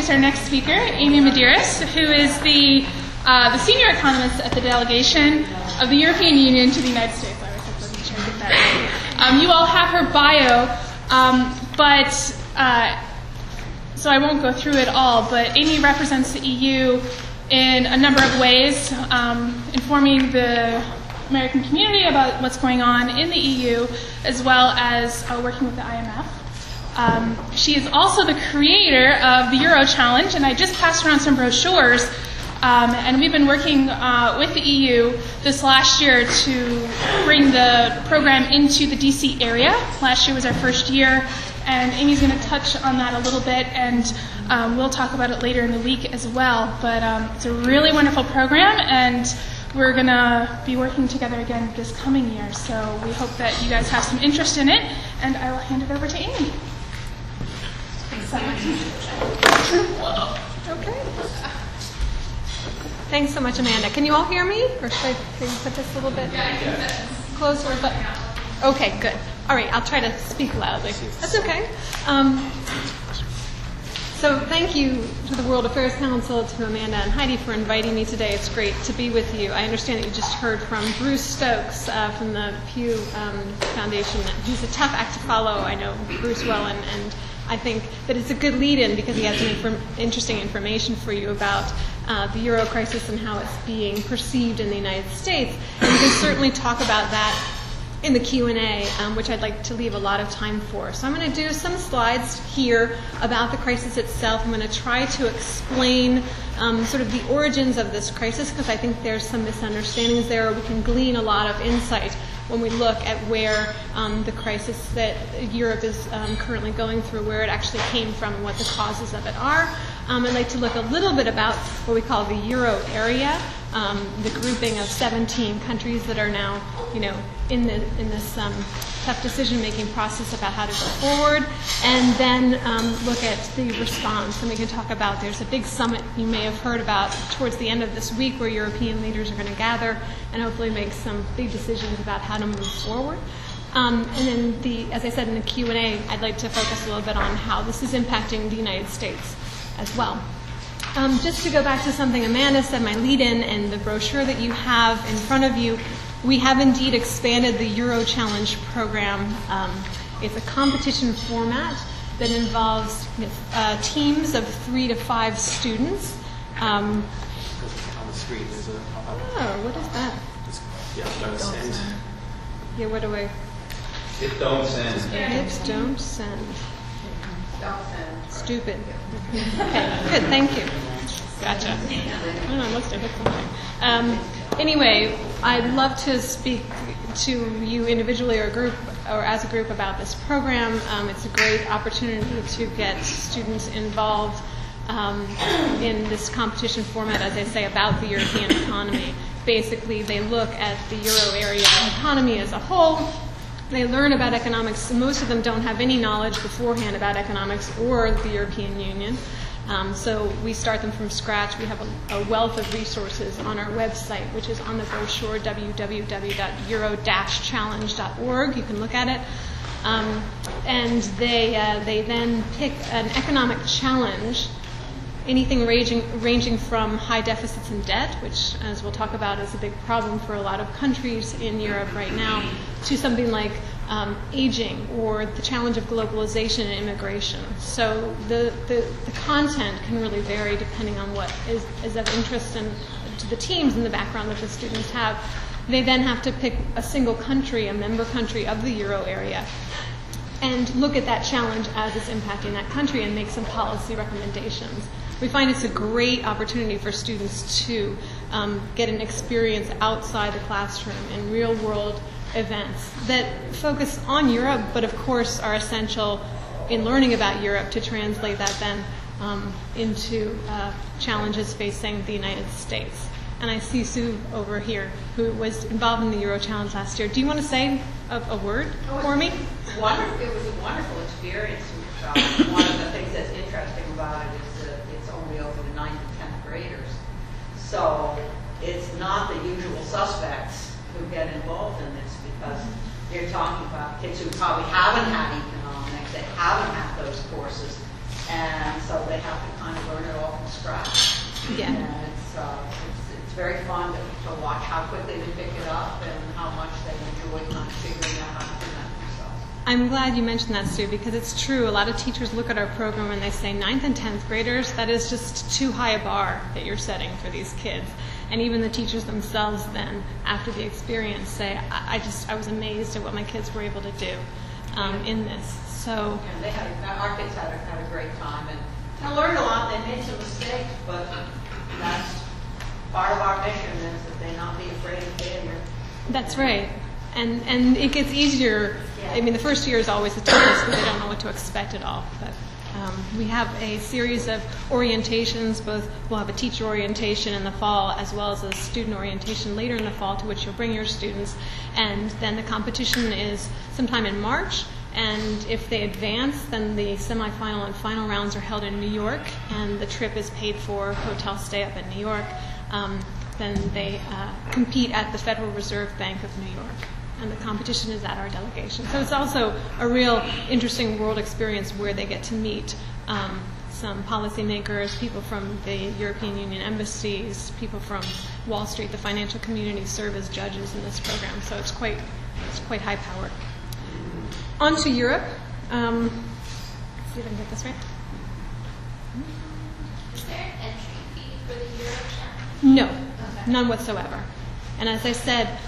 introduce our next speaker, Amy Medearis, who is the senior economist at the delegation of the European Union to the United States. I always have to make sure I get that right. You all have her bio, so I won't go through it all, but Amy represents the EU in a number of ways, informing the American community about what's going on in the EU, as well as working with the IMF. She is also the creator of the Euro Challenge, and I just passed around some brochures, and we've been working with the EU this last year to bring the program into the DC area. Last year was our first year, and Amy's going to touch on that a little bit, and we'll talk about it later in the week as well. But it's a really wonderful program, and we're going to be working together again this coming year. So we hope that you guys have some interest in it, and I will hand it over to Amy. Okay. Thanks so much, Amanda. Can you all hear me? Or should I put this a little bit closer? But okay, good. All right, I'll try to speak loudly. That's okay. So thank you to the World Affairs Council, to Amanda and Heidi for inviting me today. It's great to be with you. I understand that you just heard from Bruce Stokes from the Pew Foundation. He's a tough act to follow. I know Bruce well, and I think that it's a good lead-in because he has some interesting information for you about the Euro crisis and how it's being perceived in the United States. And we can certainly talk about that in the Q&A, which I'd like to leave a lot of time for. So I'm going to do some slides here about the crisis itself. I'm going to try to explain sort of the origins of this crisis, because I think there's some misunderstandings there. We can glean a lot of insight when we look at where the crisis that Europe is currently going through, where it actually came from and what the causes of it are. I'd like to look a little bit about what we call the Euro area, the grouping of 17 countries that are now, in this tough decision-making process about how to go forward, and then look at the response. And we can talk about, there's a big summit you may have heard about towards the end of this week where European leaders are going to gather and hopefully make some big decisions about how to move forward. And then, as I said in the Q&A, I'd like to focus a little bit on how this is impacting the United States as well. Just to go back to something Amanda said, my lead-in and the brochure that you have in front of you, we have indeed expanded the Euro Challenge program. It's a competition format that involves teams of 3 to 5 students. On the screen there's a pop-up. Oh, what is that? Don't send. Yeah, what do I? It don't send. Hips don't send. Don't send. Stupid. Okay, good, thank you. Gotcha. I don't know, I must have hit something. Anyway, I'd love to speak to you individually or as a group about this program. It's a great opportunity to get students involved in this competition format, as I say, about the European economy. Basically, they look at the Euro area economy as a whole. They learn about economics. Most of them don't have any knowledge beforehand about economics or the European Union. So we start them from scratch. We have a wealth of resources on our website, which is on the brochure, www.euro-challenge.org. You can look at it. And they then pick an economic challenge, anything ranging from high deficits and debt, which, as we'll talk about, is a big problem for a lot of countries in Europe right now, to something like aging or the challenge of globalization and immigration. So the content can really vary depending on what is of interest to the teams and the background that the students have. They then have to pick a single country, a member country of the Euro area, and look at that challenge as it's impacting that country and make some policy recommendations. We find it's a great opportunity for students to get an experience outside the classroom in real-world events that focus on Europe, but of course are essential in learning about Europe to translate that then into challenges facing the United States. And I see Sue over here, who was involved in the Euro Challenge last year. Do you want to say a word for me? It was a wonderful experience. One of the things that's interesting about it is that it's only open to 9th and 10th graders. So it's not the usual suspects who get involved in this, because you're talking about kids who probably haven't had economics, they haven't had those courses. And so they have to kind of learn it all from scratch. Yeah. And it's very fun to watch how quickly they pick it up and how much they enjoy kind of figuring out how to do that themselves. I'm glad you mentioned that, Sue, because it's true. A lot of teachers look at our program and they say 9th and 10th graders, that is just too high a bar that you're setting for these kids. And even the teachers themselves then, after the experience, say, I was amazed at what my kids were able to do in this. So And our kids had a great time and they learned a lot. They made some mistakes, but that's part of our mission is that they not be afraid of failure. that's right. And it gets easier. I mean, the first year is always the toughest because they don't know what to expect at all. But we have a series of orientations. We'll have a teacher orientation in the fall as well as a student orientation later in the fall to which you'll bring your students. And then the competition is sometime in March. And if they advance, then the semifinal and final rounds are held in New York, and the trip is paid for, hotel stay up in New York. Then they compete at the Federal Reserve Bank of New York, and the competition is at our delegation. So it's also a real interesting world experience where they get to meet some policymakers, people from the European Union embassies, people from Wall Street, the financial community serve as judges in this program. So it's quite high-powered. On to Europe. Let's see if I can get this right. Is there an entry fee for the eurozone? No, Okay. none whatsoever. And as I said,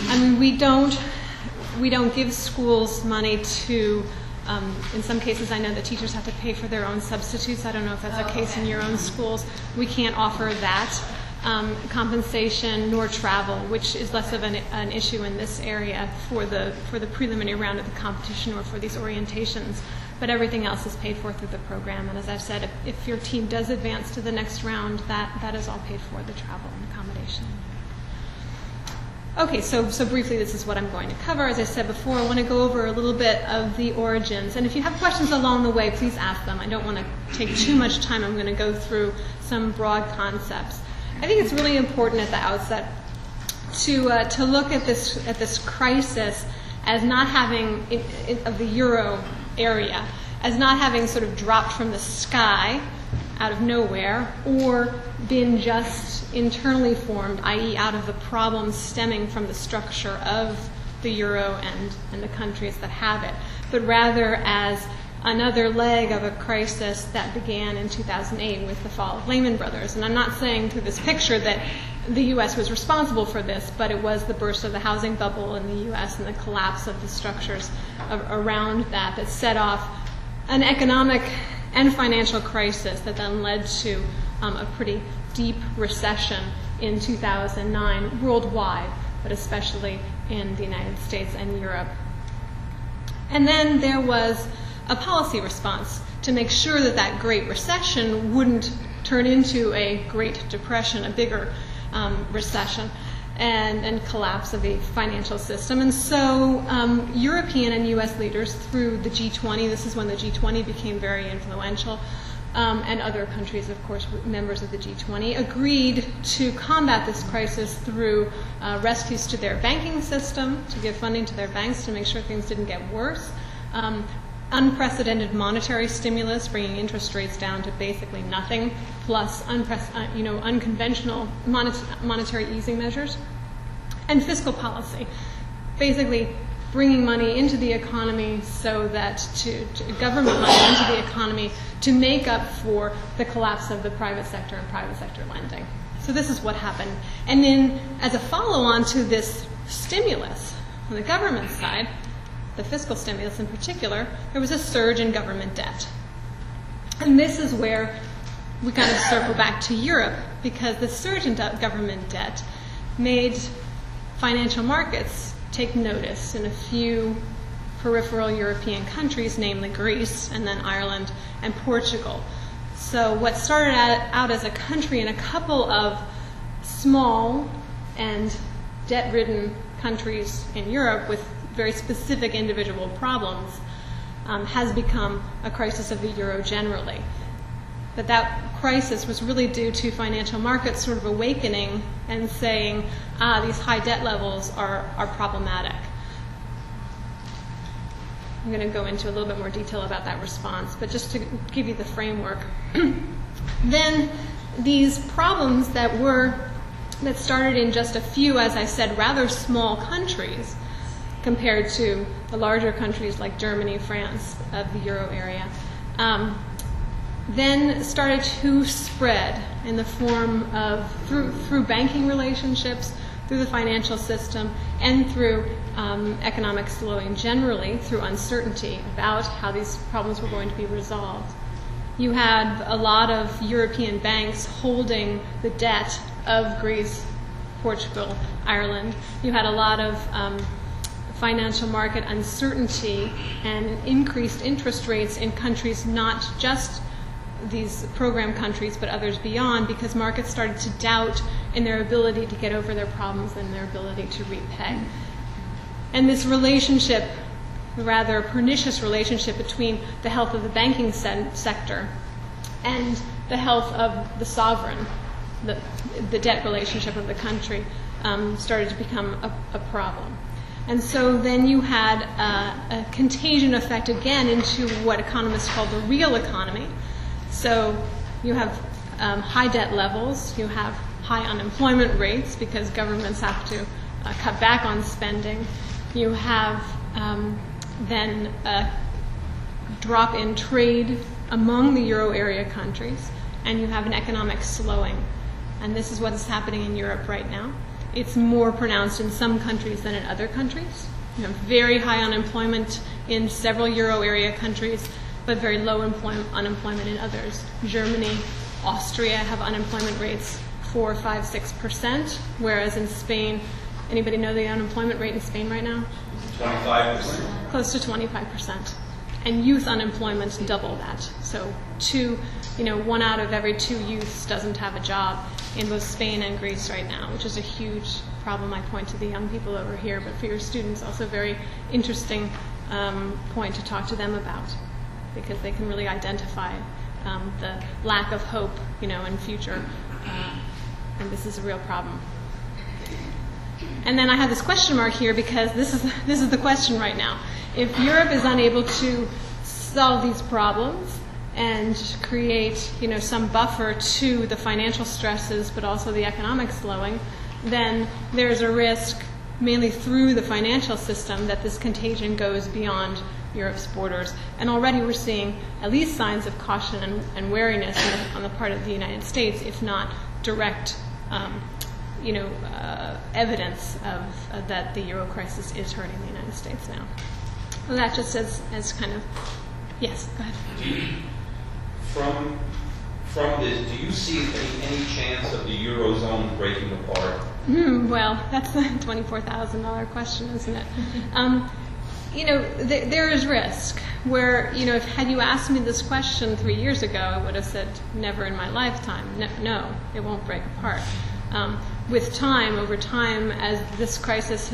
I mean, we don't give schools money to. In some cases, I know that teachers have to pay for their own substitutes. I don't know if that's the case in your own schools. We can't offer that compensation nor travel, which is less of an issue in this area for the preliminary round of the competition or for these orientations. But everything else is paid for through the program. And as I've said, if your team does advance to the next round, that is all paid for, the travel and accommodation. Okay, so briefly, this is what I'm going to cover. As I said before, I want to go over a little bit of the origins. And if you have questions along the way, please ask them. I don't want to take too much time. I'm going to go through some broad concepts. I think it's really important at the outset to look at this crisis as not having of the euro area as not having sort of dropped from the sky out of nowhere or been just internally formed, i.e. out of the problems stemming from the structure of the euro and the countries that have it, but rather as another leg of a crisis that began in 2008 with the fall of Lehman Brothers. And I'm not saying through this picture that the U.S. was responsible for this, but it was the burst of the housing bubble in the U.S. and the collapse of the structures around that set off an economic and financial crisis that then led to a pretty deep recession in 2009 worldwide, but especially in the United States and Europe. And then there was a policy response to make sure that that Great Recession wouldn't turn into a Great Depression, a bigger recession, and collapse of the financial system. And so European and U.S. leaders through the G20, this is when the G20 became very influential, and other countries, of course, members of the G20, agreed to combat this crisis through rescues to their banking system, to give funding to their banks to make sure things didn't get worse, unprecedented monetary stimulus, bringing interest rates down to basically nothing, plus unconventional monetary easing measures, and fiscal policy, basically bringing money into the economy so that to government money into the economy to make up for the collapse of the private sector and private sector lending. So this is what happened. And then as a follow-on to this stimulus on the government side, the fiscal stimulus in particular, there was a surge in government debt. And this is where we kind of circle back to Europe, because the surge in government debt made financial markets take notice in a few peripheral European countries, namely Greece, and then Ireland and Portugal. So what started out as a country and a couple of small and debt-ridden countries in Europe with very specific individual problems has become a crisis of the euro generally. But that crisis was really due to financial markets sort of awakening and saying, these high debt levels are problematic. I'm going to go into a little bit more detail about that response, but just to give you the framework. Then these problems that started in just a few, as I said, rather small countries compared to the larger countries like Germany, France, of the euro area, then started to spread in the form of through banking relationships, through the financial system, and through economic slowing generally, through uncertainty about how these problems were going to be resolved. You had a lot of European banks holding the debt of Greece, Portugal, Ireland. You had a lot of financial market uncertainty and increased interest rates in countries, not just these program countries, but others beyond, because markets started to doubt in their ability to get over their problems and their ability to repay. And this relationship, rather pernicious relationship between the health of the banking sector and the health of the sovereign, the debt relationship of the country, started to become a problem. And so then you had a contagion effect again into what economists call the real economy. So you have high debt levels, you have high unemployment rates because governments have to cut back on spending. You have then a drop in trade among the euro area countries, and you have an economic slowing. And this is what is happening in Europe right now. It's more pronounced in some countries than in other countries. You have very high unemployment in several euro area countries, but very low unemployment in others. Germany, Austria have unemployment rates 4, 5, 6%, whereas in Spain, anybody know the unemployment rate in Spain right now? 25%. Close to 25%. And youth unemployment double that. So 1 out of every 2 youths doesn't have a job in both Spain and Greece right now, which is a huge problem. I point to the young people over here, but for your students, also very interesting point to talk to them about, because they can really identify the lack of hope, in future, and this is a real problem. And then I have this question mark here because this is the question right now. If Europe is unable to solve these problems and create, some buffer to the financial stresses, but also the economic slowing, then there's a risk, mainly through the financial system, that this contagion goes beyond Europe's borders. And already we're seeing at least signs of caution and wariness on the part of the United States, if not direct, evidence of that the euro crisis is hurting the United States now. Well, that just as kind of, yes, go ahead. From this, do you see any chance of the eurozone breaking apart? Well, that's the $24,000 question, isn't it? There is risk where, had you asked me this question 3 years ago, I would have said never in my lifetime. No, it won't break apart. With time, over time, as this crisis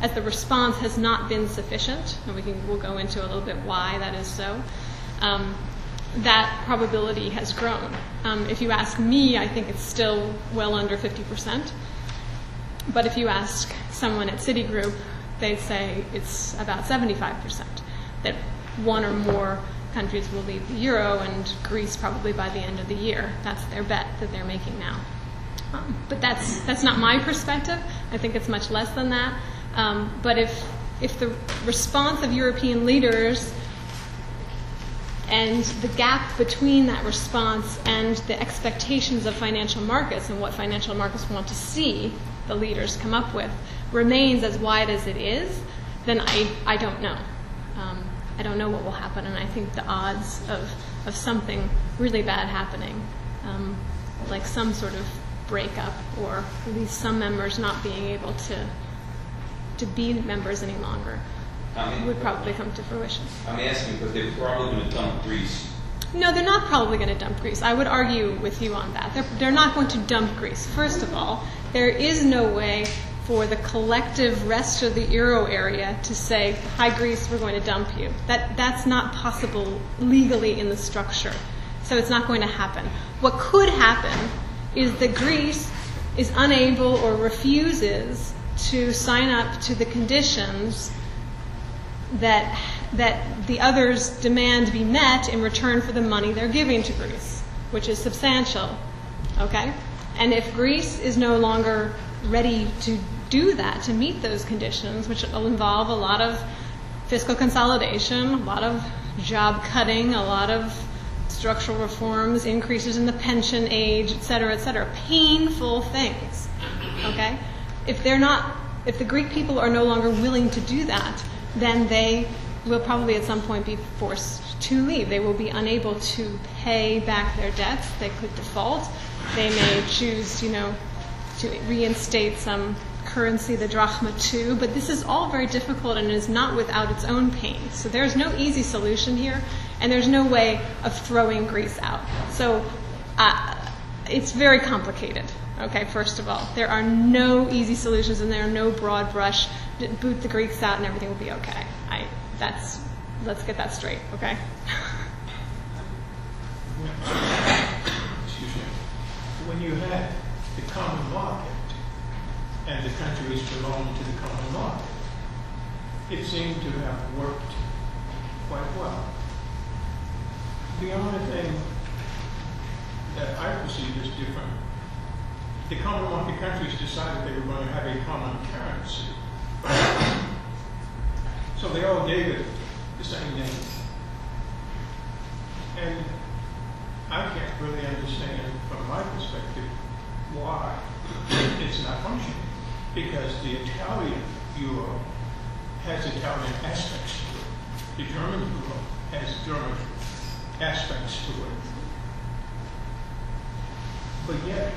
as the response has not been sufficient, and we'll go into a little bit why that is so, that probability has grown. If you ask me, I think it's still well under 50%. But if you ask someone at Citigroup, they'd say it's about 75%, that one or more countries will leave the euro, and Greece probably by the end of the year. That's their bet that they're making now. But that's not my perspective. I think it's much less than that. But if the response of European leaders and the gap between that response and the expectations of financial markets and what financial markets want to see the leaders come up with remains as wide as it is, then I don't know. I don't know what will happen, and I think the odds of something really bad happening, like some sort of breakup, or at least some members not being able to be members any longer, would probably come to fruition. I'm asking because they're probably going to dump Greece. No, they're not probably going to dump Greece. I would argue with you on that. They're not going to dump Greece. First of all, there is no way for the collective rest of the euro area to say, hi Greece, we're going to dump you. That's not possible legally in the structure. So it's not going to happen. What could happen is that Greece is unable or refuses to sign up to the conditions that that the others demand be met in return for the money they're giving to Greece, which is substantial. Okay? And if Greece is no longer ready to do that, to meet those conditions, which will involve a lot of fiscal consolidation, a lot of job cutting, a lot of structural reforms, increases in the pension age, et cetera, painful things. Okay? If the Greek people are no longer willing to do that, then they will probably at some point be forced to leave. They will be unable to pay back their debts. They could default. They may choose, to reinstate some currency, the drachma too, but this is all very difficult and is not without its own pain. So there's no easy solution here, and there's no way of throwing Greece out. So it's very complicated, okay, first of all. There are no easy solutions, and there are no broad brush, boot the Greeks out and everything will be okay. Let's get that straight, okay? Excuse me. When you had the common market, and the countries belong to the common market, it seemed to have worked quite well. The only thing that I perceive as different, the common market countries decided they were going to have a common currency. So they all gave it the same name. And I can't really understand, from my perspective, why it's not functioning. Because the Italian euro has Italian aspects to it. The German euro has German aspects to it. But yet,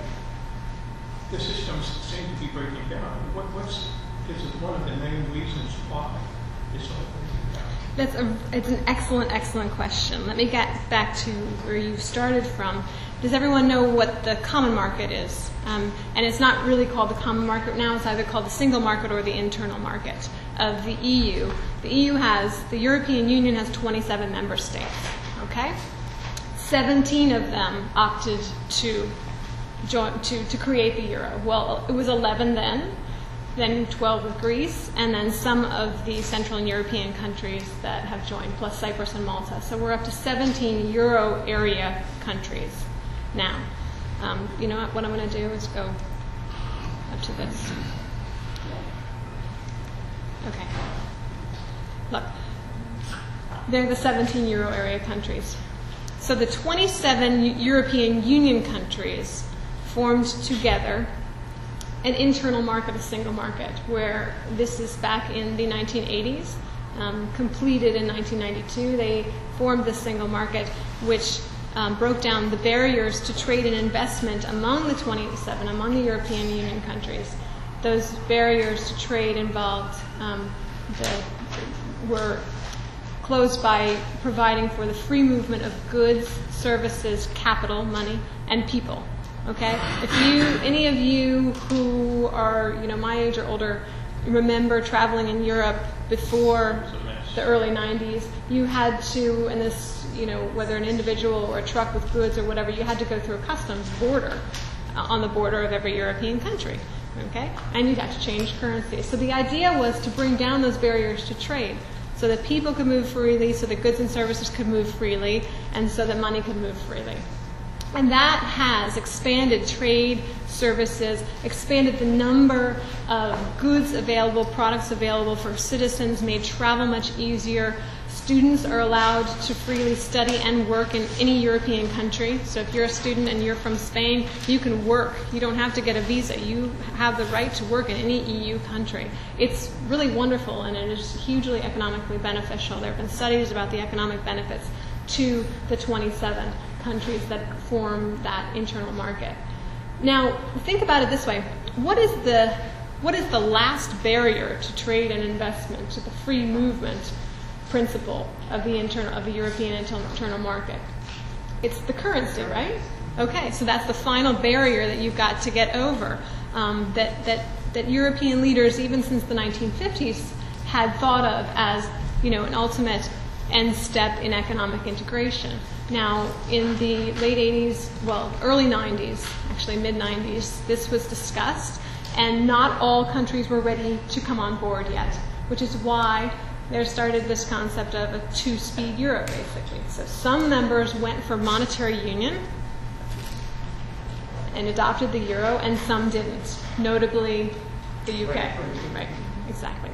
the systems seem to be breaking down. Is it one of the main reasons why it's all breaking down? It's an excellent question. Let me get back to where you started from. Does everyone know what the common market is? And it's not really called the common market now. It's either called the single market or the internal market of the EU. The European Union has 27 member states. Okay? 17 of them opted to create the euro. Well, it was 11 then 12 with Greece, and then some of the Central and European countries that have joined, plus Cyprus and Malta. So we're up to 17 euro area countries now. You know what I'm going to do is go up to this. Okay. Look. They're the 17 euro area countries. So the 27 European Union countries formed together an internal market, a single market, where this is back in the 1980s, completed in 1992. They formed the single market, which broke down the barriers to trade and investment among the 27, among the European Union countries. Those barriers to trade were closed by providing for the free movement of goods, services, capital, money, and people. Okay? If any of you who are, my age or older, remember traveling in Europe before the early 90s, you had to, and this, whether an individual or a truck with goods or whatever, you had to go through a customs border on the border of every European country. Okay? And you'd have to change currency. So the idea was to bring down those barriers to trade so that people could move freely, so that goods and services could move freely, and so that money could move freely. And that has expanded trade, services, expanded the number of goods available, products available for citizens, made travel much easier. Students are allowed to freely study and work in any European country. So if you're a student and you're from Spain, you can work. You don't have to get a visa. You have the right to work in any EU country. It's really wonderful, and it is hugely economically beneficial. There have been studies about the economic benefits to the 27 countries that form that internal market. Now, think about it this way. What is the last barrier to trade and investment, to the free movement principle of the European internal market? It's the currency, right? Okay, so that's the final barrier that you've got to get over. That European leaders, even since the 1950s, had thought of as, an ultimate end step in economic integration. Now, in the late 80s, early 90s, actually mid-90s, this was discussed, and not all countries were ready to come on board yet, which is why there started this concept of a two-speed euro, basically. So some members went for monetary union and adopted the euro, and some didn't, notably the UK. Right, exactly.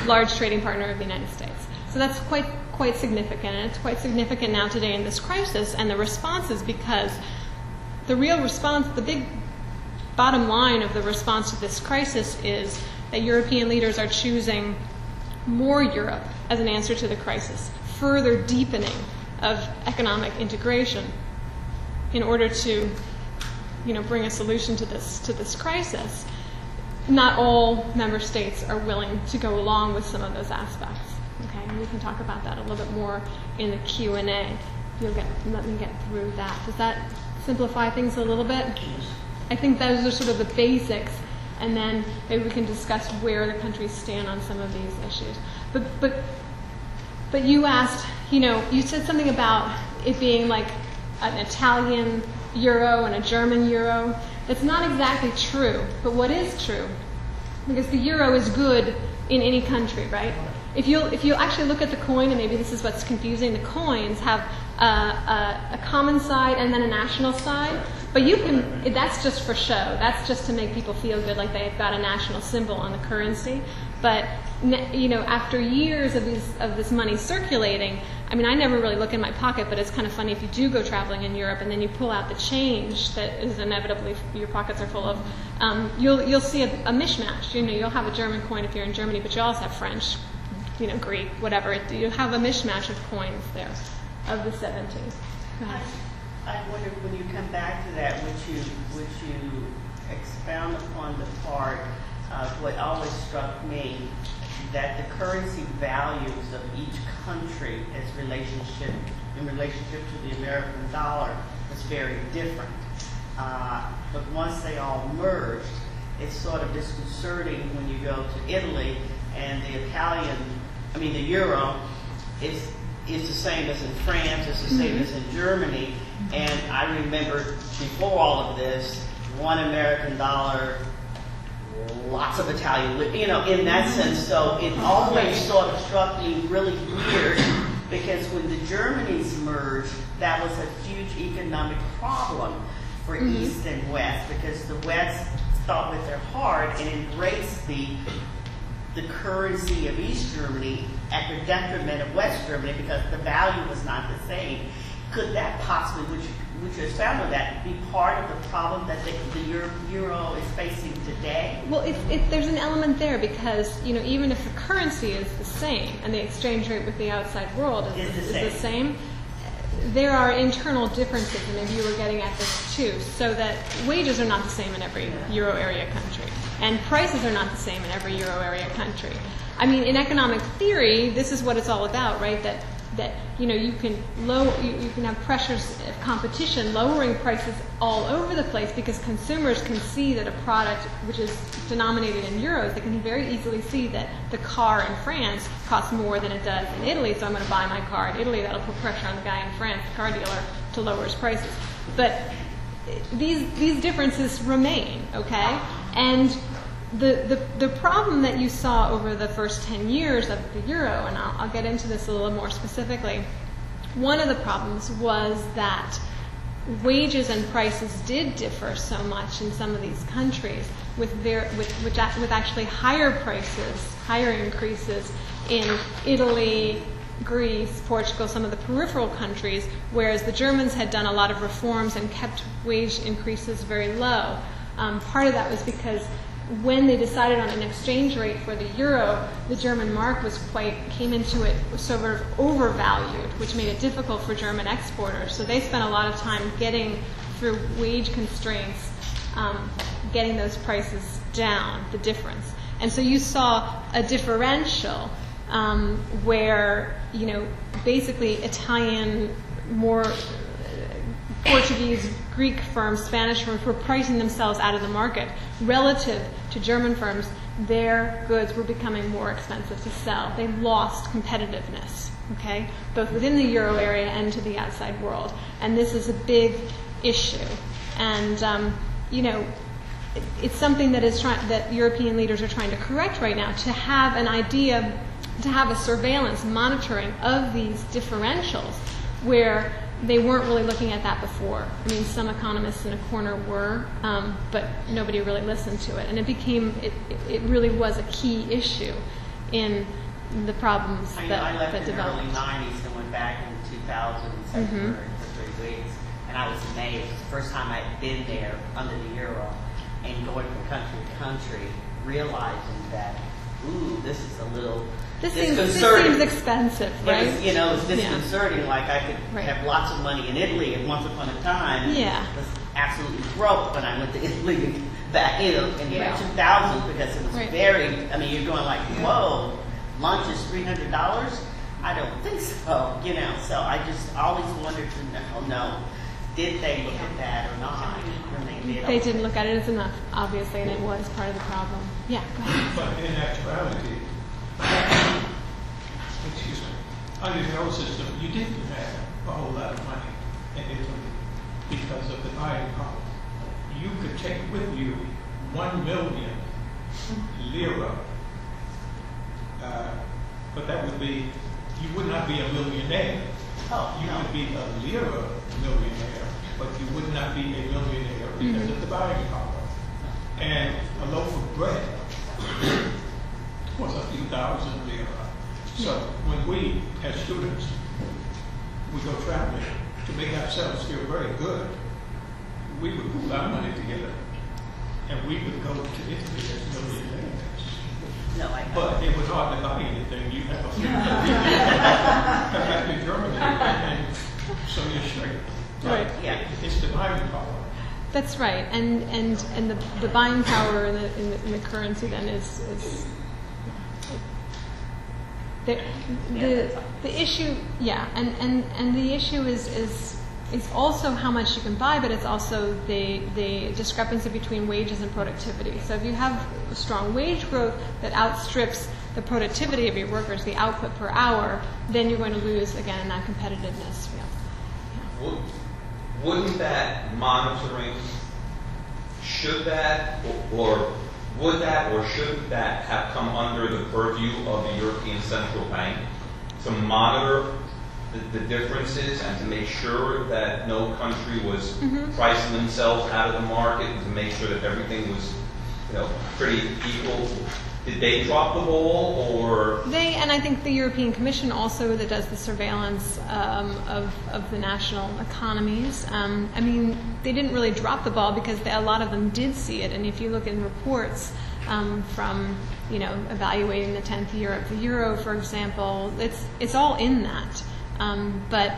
Large trading partner of the United States. So that's quite significant, and it's quite significant now today in this crisis, and the response is because the real response, the big bottom line of the response to this crisis is that European leaders are choosing more Europe as an answer to the crisis, further deepening of economic integration in order to, bring a solution to this crisis. Not all member states are willing to go along with some of those aspects. Okay, and we can talk about that a little bit more in the Q&A. Let me get through that. Does that simplify things a little bit? I think those are sort of the basics, and then maybe we can discuss where the countries stand on some of these issues. But you asked, you said something about it being like an Italian euro and a German euro. That's not exactly true, but what is true, because the euro is good in any country, right? If you actually look at the coin, and maybe this is what's confusing, the coins have a common side and then a national side. But that's just for show. That's just to make people feel good, like they've got a national symbol on the currency. But after years of this money circulating, I mean, I never really look in my pocket, but it's kind of funny if you do go traveling in Europe and then you pull out the change that is inevitably your pockets are full of. You'll see a mismatch. You'll have a German coin if you're in Germany, but you also have French, Greek, whatever. You have a mismatch of coins there of the 70s. Go ahead. I wonder, when you come back to that, would you expound upon the part of what always struck me, that the currency values of each country in relationship to the American dollar was very different. But once they all merged, it's sort of disconcerting when you go to Italy and the euro is the same as in France, it's the same as in Germany. And I remember before all of this, one American dollar, lots of Italian, in that sense. So it always sort of struck me really weird, because when the Germanies merged, that was a huge economic problem for East and West, because the West thought with their heart and embraced the currency of East Germany at the detriment of West Germany, because the value was not the same. Could that possibly, would you expound on that, be part of the problem that the euro is facing today? Well, there's an element there, because even if the currency is the same and the exchange rate with the outside world is the same, there are internal differences, and maybe you were getting at this too, so that wages are not the same in every euro area country, and prices are not the same in every euro area country. I mean, in economic theory, this is what it's all about, right? That you can have pressures of competition, lowering prices all over the place, because consumers can see that a product which is denominated in euros, they can very easily see that the car in France costs more than it does in Italy, so I'm going to buy my car in Italy. That'll put pressure on the guy in France, the car dealer, to lower his prices. But these differences remain, okay? And the problem that you saw over the first 10 years of the euro, and I'll get into this a little more specifically, one of the problems was that wages and prices did differ so much in some of these countries, with actually higher prices, higher increases in Italy, Greece, Portugal, some of the peripheral countries, whereas the Germans had done a lot of reforms and kept wage increases very low. Part of that was because when they decided on an exchange rate for the euro, the German mark came into it sort of overvalued, which made it difficult for German exporters. So they spent a lot of time getting through wage constraints, getting those prices down, the difference. And so you saw a differential where, basically Italian, more Portuguese, Greek firms, Spanish firms were pricing themselves out of the market. Relative to German firms, their goods were becoming more expensive to sell. They lost competitiveness, okay, both within the euro area and to the outside world. And this is a big issue. And, it's something that European leaders are trying to correct right now, to have an idea to have a surveillance monitoring of these differentials where they weren't really looking at that before. I mean, some economists in a corner were, but nobody really listened to it. And it really was a key issue in the problems I that left in the developed. early 90s and went back in 2000 in February for 3 weeks. And I was amazed. It was the first time I'd been there under the euro and going from country to country, realizing that, ooh, this is a little This disconcerting. seems expensive, right? It was disconcerting. Like I could have lots of money in Italy, and once upon a time, was absolutely broke when I went to Italy back in the 2000s, because it was very. I mean, you're going like, whoa, lunch is $300. I don't think so. So I just always wondered to know, did they look at that or not? They didn't look at it as enough, obviously, and it was part of the problem. Yeah, go ahead. But in actuality, excuse me, under the old system, you didn't have a whole lot of money in Italy because of the buying power. You could take with you 1 million lira, but that would be, you would not be a millionaire. You would be a lira millionaire, but you would not be a millionaire because of the buying power. And a loaf of bread was a few thousand lira. So when we, as students, we go traveling to make ourselves feel very good, we would pool our money together and we would go to Italy as millionaires. But it was hard to buy anything. You have a few come back to Germany and so you're straight. Right. It's the buying power. That's right, and the buying power in the currency then is the issue. Yeah, and the issue is also how much you can buy, but it's also the discrepancy between wages and productivity. So if you have a strong wage growth that outstrips the productivity of your workers, the output per hour, then you're going to lose again in that competitiveness. Wouldn't that monitoring, should that, or would that, or should that have come under the purview of the European Central Bank to monitor the differences and to make sure that no country was pricing themselves out of the market and to make sure that everything was, pretty equal? Did they drop the ball, or? And I think the European Commission also that does the surveillance of the national economies. I mean, they didn't really drop the ball because a lot of them did see it. And if you look in reports from, evaluating the 10th year of the euro, for example, it's all in that. But,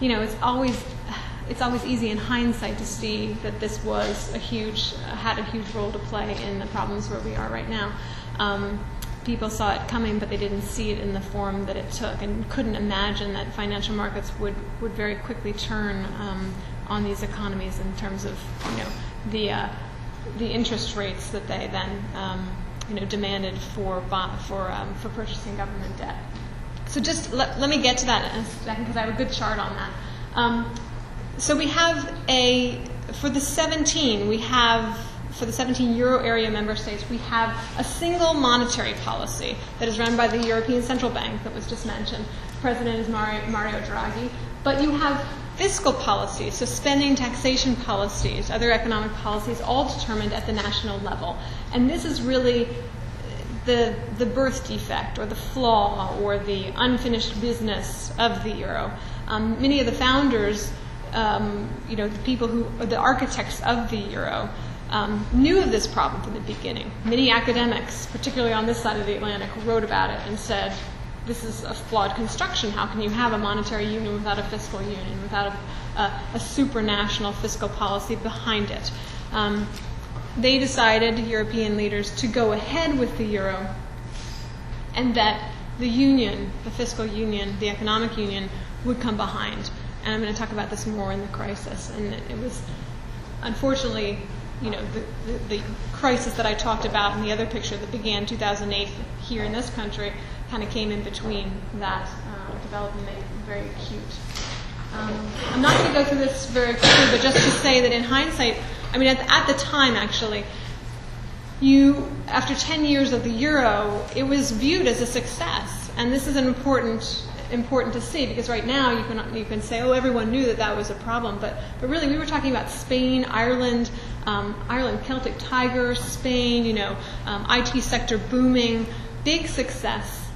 it's always easy in hindsight to see that this was had a huge role to play in the problems where we are right now. People saw it coming, but they didn't see it in the form that it took, and couldn't imagine that financial markets would very quickly turn on these economies in terms of the interest rates that they then demanded for purchasing government debt. So just let me get to that in a second because I have a good chart on that. So we have for the 17 euro area member states, we have a single monetary policy that is run by the European Central Bank that was just mentioned. The president is Mario Draghi. But you have fiscal policies, so spending, taxation policies, other economic policies, all determined at the national level. And this is really the birth defect or the flaw or the unfinished business of the euro. Many of the founders, the architects of the euro, knew of this problem from the beginning. Many academics, particularly on this side of the Atlantic, wrote about it and said, this is a flawed construction. How can you have a monetary union without a fiscal union, without a supranational fiscal policy behind it? They decided, European leaders, to go ahead with the euro, and that the union, the fiscal union, the economic union, would come behind. And I'm going to talk about this more in the crisis. And it was, unfortunately, the crisis that I talked about in the other picture that began 2008 here in this country kind of came in between that development, made it very acute. I'm not going to go through this very quickly, but just to say that in hindsight, I mean, at the time, actually, after 10 years of the euro, it was viewed as a success. And this is important to see, because right now you can say, oh, everyone knew that was a problem, but really we were talking about Spain, Ireland, Celtic Tiger, Spain, IT sector booming, big success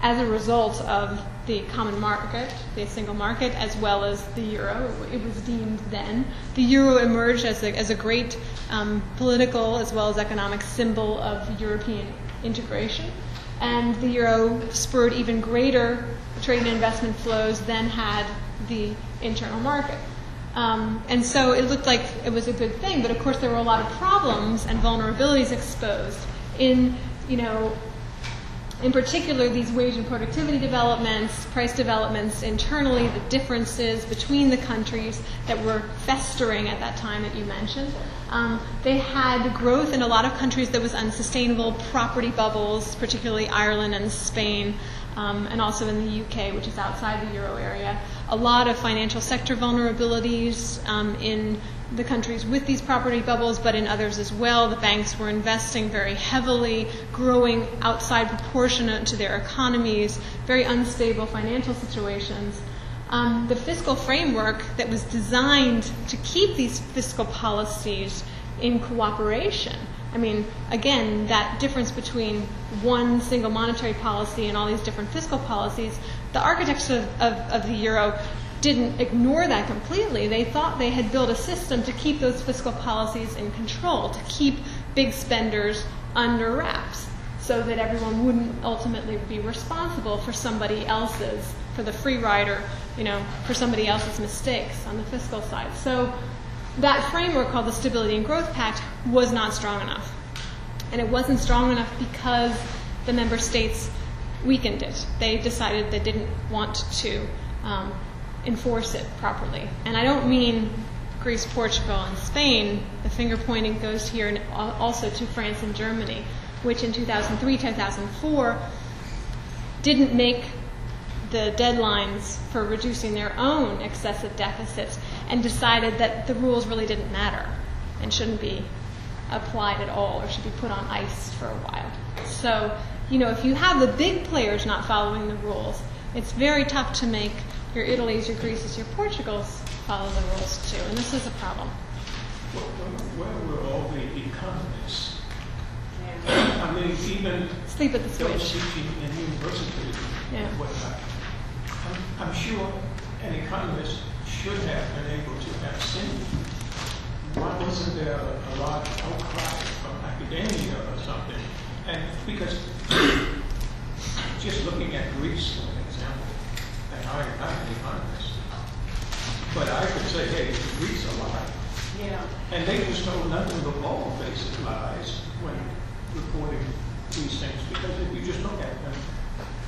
as a result of the common market, the single market, as well as the euro. It was deemed then. The euro emerged as a great political as well as economic symbol of European integration. And the euro spurred even greater trade and investment flows than had the internal market. And so it looked like it was a good thing, but of course there were a lot of problems and vulnerabilities exposed in particular, these wage and productivity developments, price developments internally, the differences between the countries that were festering at that time that you mentioned. They had growth in a lot of countries that was unsustainable, property bubbles, particularly Ireland and Spain, and also in the UK, which is outside the euro area. A lot of financial sector vulnerabilities in the countries with these property bubbles, but in others as well. The banks were investing very heavily, growing outside proportionate to their economies, very unstable financial situations. The fiscal framework that was designed to keep these fiscal policies in cooperation. I mean, again, that difference between one single monetary policy and all these different fiscal policies, the architects of the euro didn't ignore that completely. They thought they had built a system to keep those fiscal policies in control, to keep big spenders under wraps, so that everyone wouldn't ultimately be responsible for for the free rider, for somebody else's mistakes on the fiscal side. So that framework called the Stability and Growth Pact was not strong enough. And it wasn't strong enough because the member states weakened it. They decided they didn't want to enforce it properly. And I don't mean Greece, Portugal, and Spain. The finger pointing goes here and also to France and Germany, which in 2003, 2004 didn't make the deadlines for reducing their own excessive deficits and decided that the rules really didn't matter and shouldn't be applied at all or should be put on ice for a while. So, if you have the big players not following the rules, it's very tough to make your Italys, your Greeces, your Portugals follow the rules too, and this is a problem. Where were all the economists? I mean, even sleep at the switch. Teaching in university and whatnot. I'm sure an economist should have been able to have seen. Why wasn't there a large outcry from academia or something? And because just looking at Greece, for example, and I'm an economist, but I could say, hey, Greece a lie. Yeah. And they just told nothing but basic lies when reporting these things, because if you just look at them,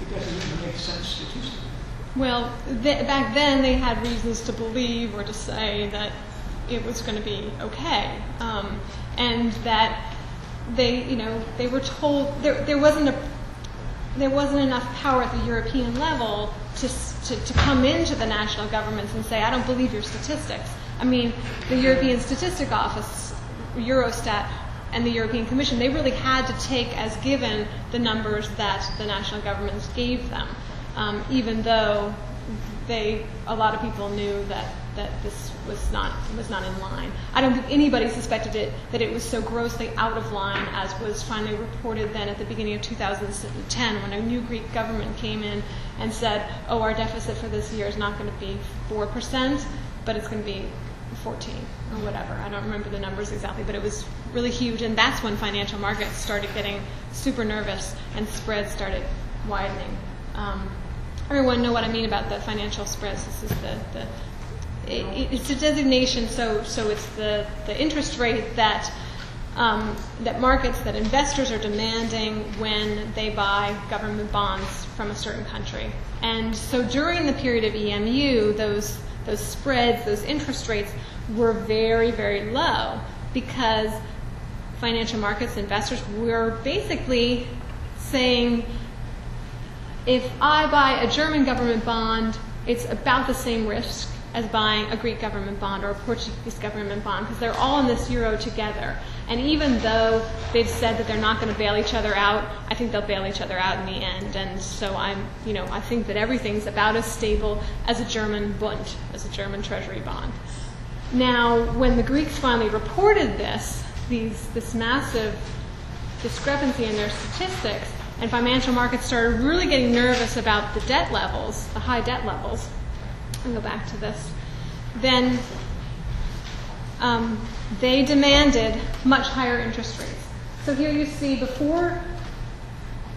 it doesn't even make sense statistically. Well, back then they had reasons to believe or to say that it was going to be okay, and that they were told there wasn't enough power at the European level to come into the national governments and say, I don't believe your statistics. I mean, the European Statistic Office, Eurostat, and the European Commission, they really had to take as given the numbers that the national governments gave them, even though a lot of people knew that this was not in line. I don't think anybody suspected that it was so grossly out of line as was finally reported then at the beginning of 2010 when a new Greek government came in and said, oh, our deficit for this year is not going to be 4%, but it's going to be 14 or whatever. I don't remember the numbers exactly, but it was really huge, and that's when financial markets started getting super nervous and spreads started widening. Everyone know what I mean about the financial spreads. This is it's a designation, so it's the interest rate that markets, that investors are demanding when they buy government bonds from a certain country. And so during the period of EMU, those spreads, those interest rates were very, very low because financial markets investors were basically saying, if I buy a German government bond, it's about the same risk as buying a Greek government bond or a Portuguese government bond, because they're all in this euro together. And even though they've said that they're not going to bail each other out, I think they'll bail each other out in the end. And so I think that everything's about as stable as a German Bund, as a German treasury bond. Now, when the Greeks finally reported this massive discrepancy in their statistics, and financial markets started really getting nervous about the debt levels, the high debt levels, I'll go back to this, then they demanded much higher interest rates. So here you see before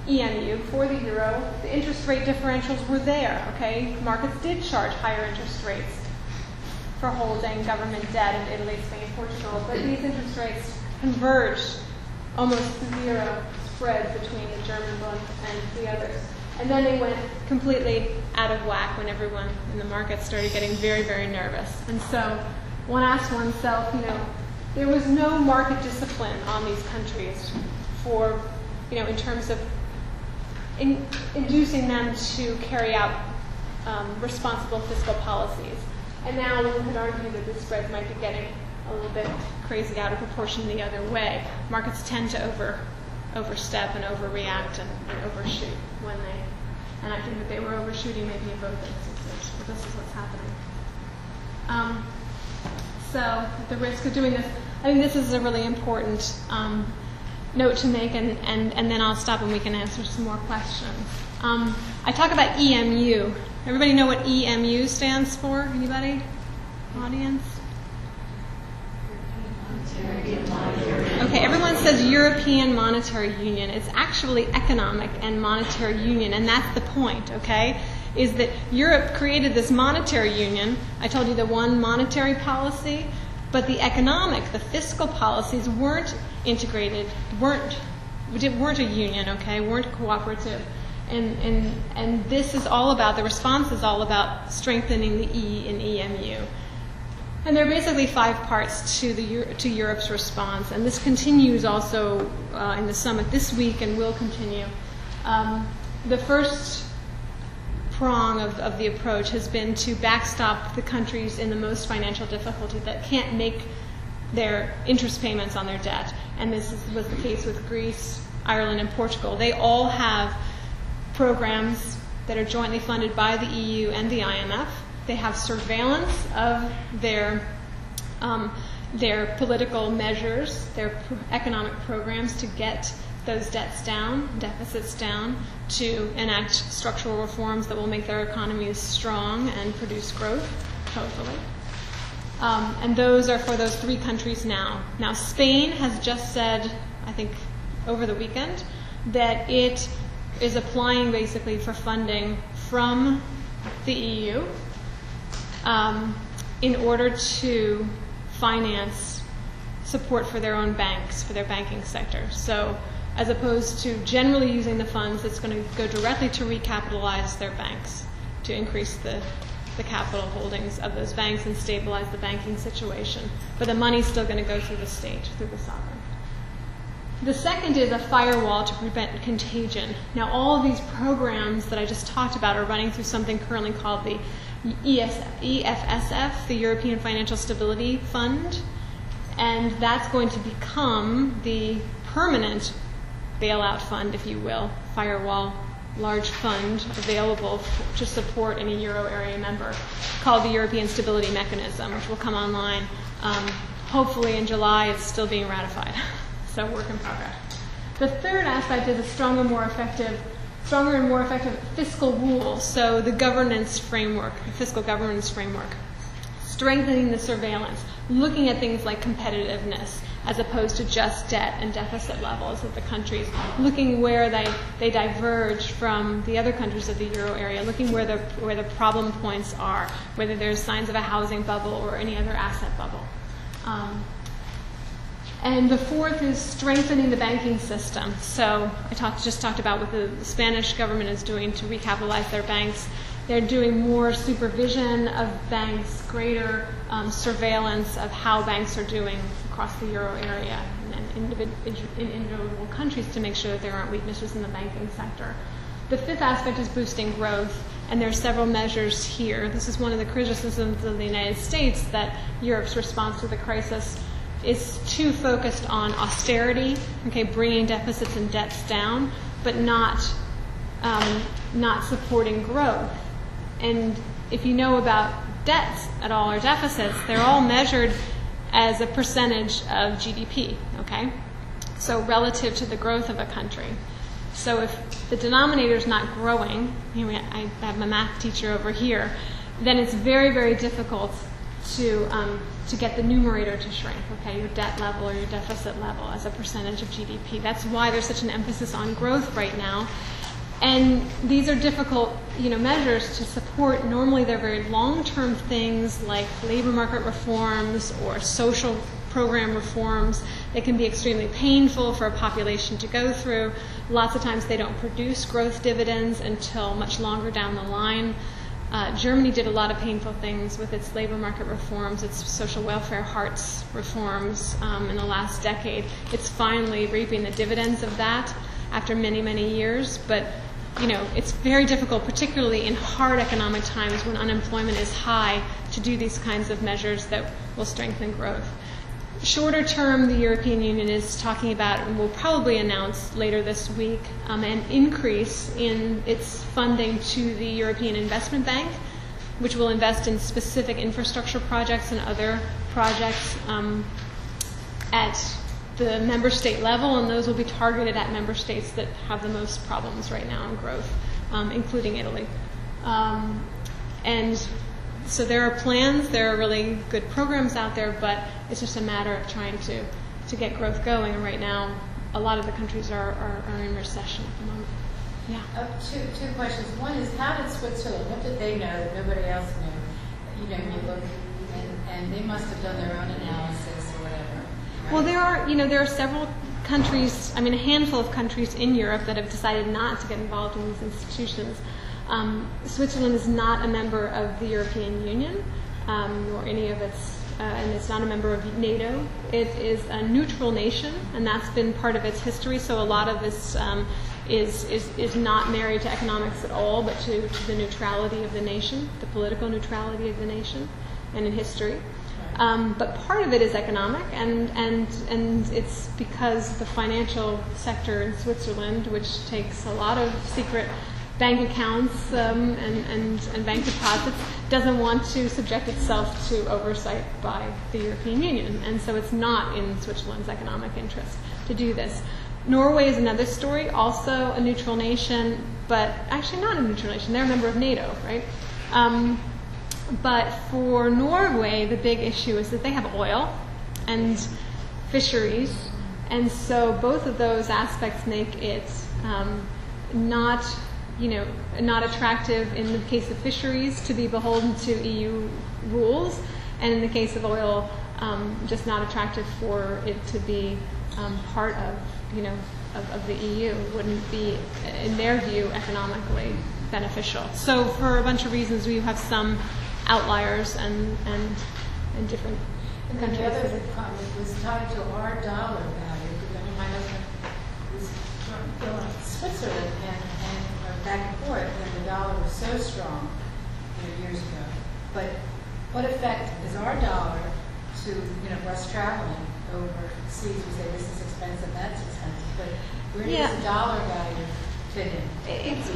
EMU, before the euro, the interest rate differentials were there, okay? Markets did charge higher interest rates for holding government debt in Italy, Spain, Portugal, but these interest rates converged almost to zero spread between the German Bund and the others. And then they went completely out of whack when everyone in the market started getting very, very nervous. And so one asks oneself, there was no market discipline on these countries for, in terms of inducing them to carry out responsible fiscal policies. And now one could argue that the spreads might be getting a little bit crazy out of proportion the other way. Markets tend to overstep and overreact and overshoot when and I think that they were overshooting maybe in both instances, but this is what's happening. So at the risk of doing this, I think this is a really important note to make, and then I'll stop and we can answer some more questions. I talk about EMU. Everybody know what EMU stands for? Anybody? Audience? Okay, everyone says European Monetary Union. It's actually Economic and Monetary Union, and that's the point, okay? Is that Europe created this monetary union. I told you the one monetary policy, but the economic, the fiscal policies weren't integrated, weren't a union, okay? Weren't cooperative. And this is all about, the response is all about strengthening the E in EMU. And there are basically 5 parts to Europe's response, and this continues also in the summit this week and will continue. The first prong of the approach has been to backstop the countries in the most financial difficulty that can't make their interest payments on their debt. And this was the case with Greece, Ireland, and Portugal. They all have programs that are jointly funded by the EU and the IMF. They have surveillance of their political measures, their economic programs to get those debts down, deficits down, to enact structural reforms that will make their economies strong and produce growth, hopefully. And those are for those 3 countries now. Now, Spain has just said, I think over the weekend, that it is applying basically for funding from the EU in order to finance support for their own banks, for their banking sector. So as opposed to generally using the funds, it's going to go directly to recapitalize their banks, to increase the capital holdings of those banks and stabilize the banking situation. But the money's still going to go through the state, through the sovereign. The second is a firewall to prevent contagion. Now, all of these programs that I just talked about are running through something currently called the EFSF, the European Financial Stability Fund, and that's going to become the permanent bailout fund, if you will, firewall, large fund available to support any euro area member, called the European Stability Mechanism, which will come online hopefully in July. It's still being ratified, so work in progress. The third aspect is a stronger and more effective fiscal rules. So the governance framework, the fiscal governance framework, strengthening the surveillance, looking at things like competitiveness as opposed to just debt and deficit levels of the countries, looking where they diverge from the other countries of the euro area, looking where the problem points are, whether there's signs of a housing bubble or any other asset bubble. And the fourth is strengthening the banking system. So I just talked about what the Spanish government is doing to recapitalize their banks. They're doing more supervision of banks, greater surveillance of how banks are doing across the euro area and in individual countries to make sure that there aren't weaknesses in the banking sector. The fifth aspect is boosting growth, and there are several measures here. This is one of the criticisms of the United States, that Europe's response to the crisis is too focused on austerity, okay, bringing deficits and debts down, but not supporting growth. And if you know about debts at all, or deficits, they're all measured as a percentage of GDP, okay? So relative to the growth of a country. So if the denominator is not growing, I have my math teacher over here, then it's very, very difficult to get the numerator to shrink, okay, your debt level or your deficit level as a percentage of GDP. That's why there's such an emphasis on growth right now. And these are difficult, measures to support. Normally they're very long-term things like labor market reforms or social program reforms. They can be extremely painful for a population to go through. Lots of times they don't produce growth dividends until much longer down the line. Germany did a lot of painful things with its labor market reforms, its social welfare hearts reforms in the last decade. It's finally reaping the dividends of that after many, many years. But, it's very difficult, particularly in hard economic times when unemployment is high, to do these kinds of measures that will strengthen growth. Shorter term, the European Union is talking about, and will probably announce later this week, an increase in its funding to the European Investment Bank, which will invest in specific infrastructure projects and other projects at the member state level, and those will be targeted at member states that have the most problems right now in growth, including Italy. And so there are plans, there are really good programs out there, but it's just a matter of trying to get growth going. And right now, a lot of the countries are in recession at the moment. Yeah. Two questions. One is, how did Switzerland, what did they know that nobody else knew? You look, and they must have done their own analysis or whatever. Right? Well, there are several countries, a handful of countries in Europe that have decided not to get involved in these institutions. Switzerland is not a member of the European Union, nor any of its, and it's not a member of NATO. It is a neutral nation, and that's been part of its history. So a lot of this is not married to economics at all, but to the neutrality of the nation, the political neutrality of the nation, and in history. But part of it is economic, and it's because the financial sector in Switzerland, which takes a lot of secret bank accounts and bank deposits, doesn't want to subject itself to oversight by the European Union. And so it's not in Switzerland's economic interest to do this. Norway is another story, also a neutral nation, but actually not a neutral nation. They're a member of NATO, right? But for Norway, the big issue is that they have oil and fisheries, and so both of those aspects make it not attractive in the case of fisheries to be beholden to EU rules, and in the case of oil, just not attractive for it to be part of the EU. Wouldn't be, in their view, economically beneficial. So for a bunch of reasons, we have some outliers and different countries. And the other comment was tied to our dollar value. My husband was going to Switzerland and back and forth, and the dollar was so strong years ago. But what effect is our dollar to us traveling overseas? We say this is expensive, that's expensive, but where does the dollar value fit in? It's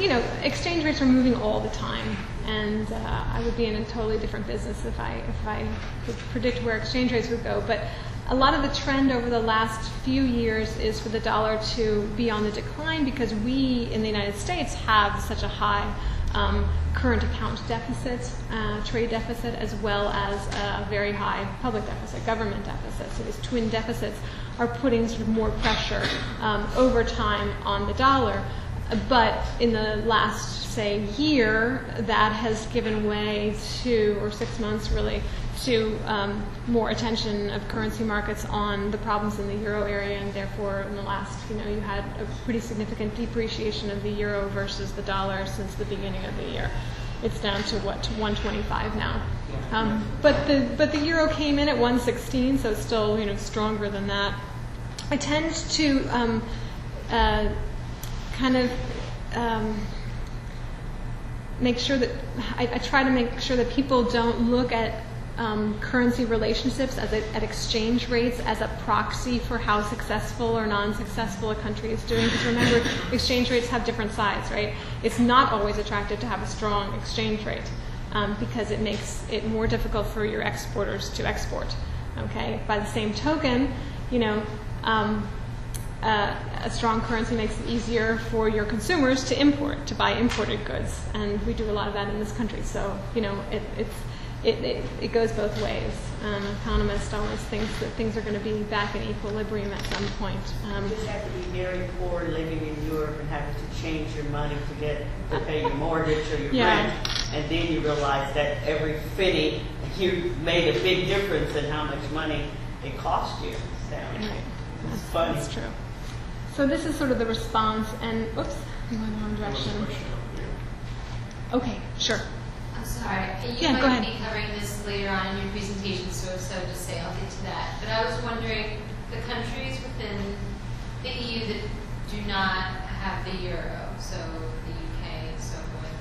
exchange rates are moving all the time, and I would be in a totally different business if I could predict where exchange rates would go. But a lot of the trend over the last few years is for the dollar to be on the decline because we in the United States have such a high current account deficit, trade deficit, as well as a very high public deficit, government deficit. So these twin deficits are putting sort of more pressure over time on the dollar. But in the last, say, year, that has given way to, or 6 months really, to more attention of currency markets on the problems in the euro area, and therefore in the last, you had a pretty significant depreciation of the euro versus the dollar since the beginning of the year. It's down to to 125 now. But the euro came in at 116, so it's still stronger than that. I tend to make sure that I try to make sure that people don't look at currency relationships at exchange rates as a proxy for how successful or non-successful a country is doing. Because remember, exchange rates have different sides, right? It's not always attractive to have a strong exchange rate because it makes it more difficult for your exporters to export. Okay. By the same token, a strong currency makes it easier for your consumers to import, to buy imported goods, and we do a lot of that in this country. So it goes both ways. Economists always think that things are going to be back in equilibrium at some point. You just have to be very poor living in Europe and having to change your money to pay your mortgage or your rent, and then you realize that every penny you made a big difference in how much money it cost you. So it's funny. That's true. So this is sort of the response, and oops, I'm going the wrong direction. Okay, sure. I'm sorry. You Yeah, go might ahead. be covering this later on in your presentation, so just say I'll get to that. But I was wondering, the countries within the EU that do not have the euro, so the UK and so forth,